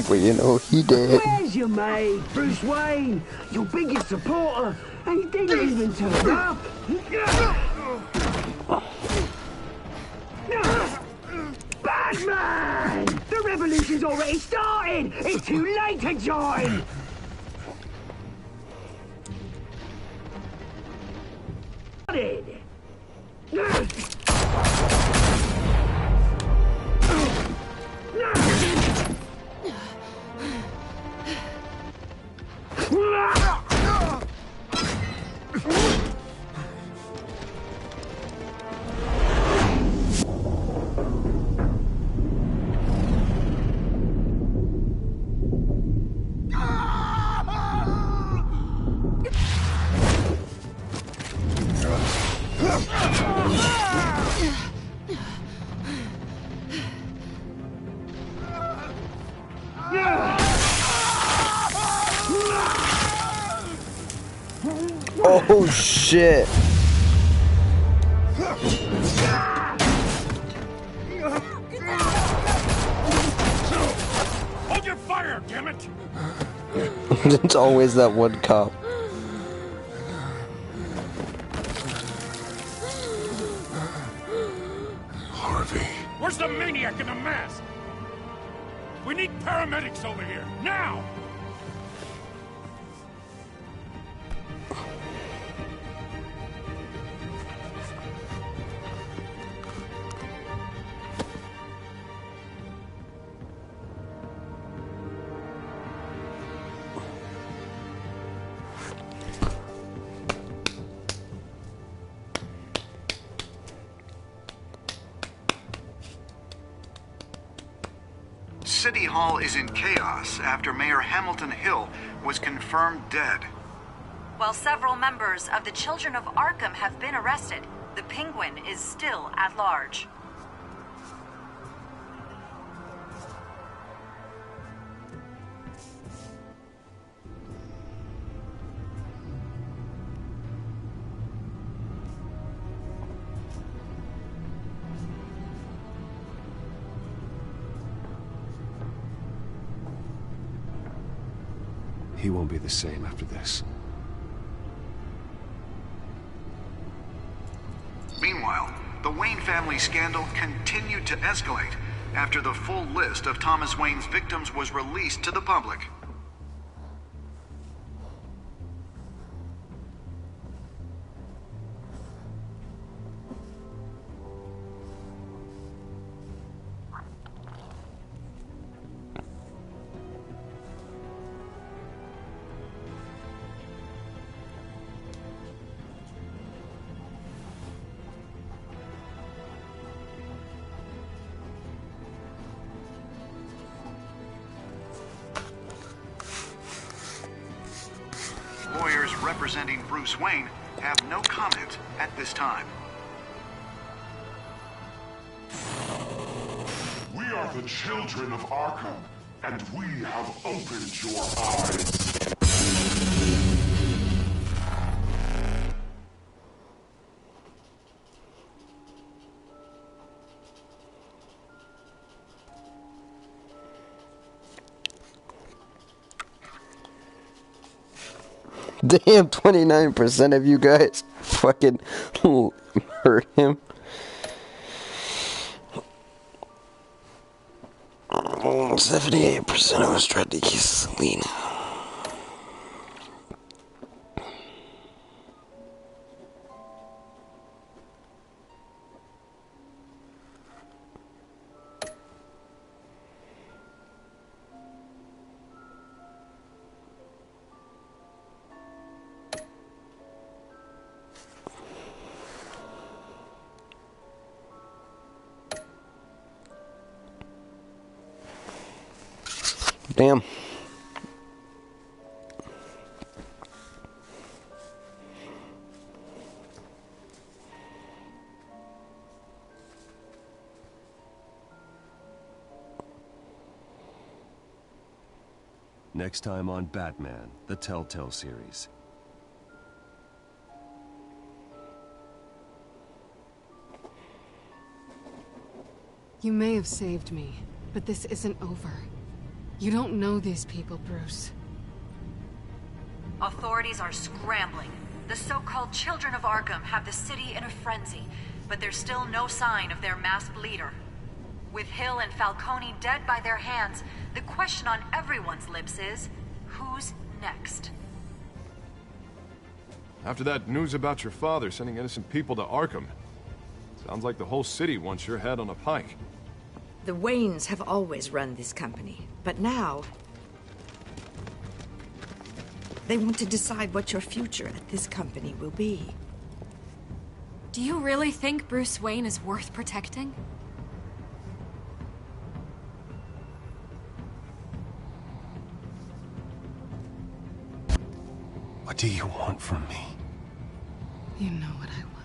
But you know, he did. Where's your mate, Bruce Wayne? Your biggest supporter, and he didn't even turn up. Batman! The revolution's already started! It's too late to join! Oh shit. Hold your fire, damn it! It's always that one cop. Harvey. Where's the maniac in the mask? We need paramedics over here, now! City Hall is in chaos after Mayor Hamilton Hill was confirmed dead. While several members of the Children of Arkham have been arrested, the Penguin is still at large. He won't be the same after this. Meanwhile, the Wayne family scandal continued to escalate after the full list of Thomas Wayne's victims was released to the public. Lawyers representing Bruce Wayne have no comment at this time. We are the children of Arkham, and we have opened your eyes. Damn, 29% of you guys fucking hurt him. 78% of us tried to kiss Selena. Damn. Next time on Batman, the Telltale series. You may have saved me, but this isn't over. You don't know these people, Bruce. Authorities are scrambling. The so-called Children of Arkham have the city in a frenzy, but there's still no sign of their masked leader. With Hill and Falcone dead by their hands, the question on everyone's lips is, who's next? After that news about your father sending innocent people to Arkham, sounds like the whole city wants your head on a pike. The Waynes have always run this company, but now they want to decide what your future at this company will be. Do you really think Bruce Wayne is worth protecting? What do you want from me? You know what I want.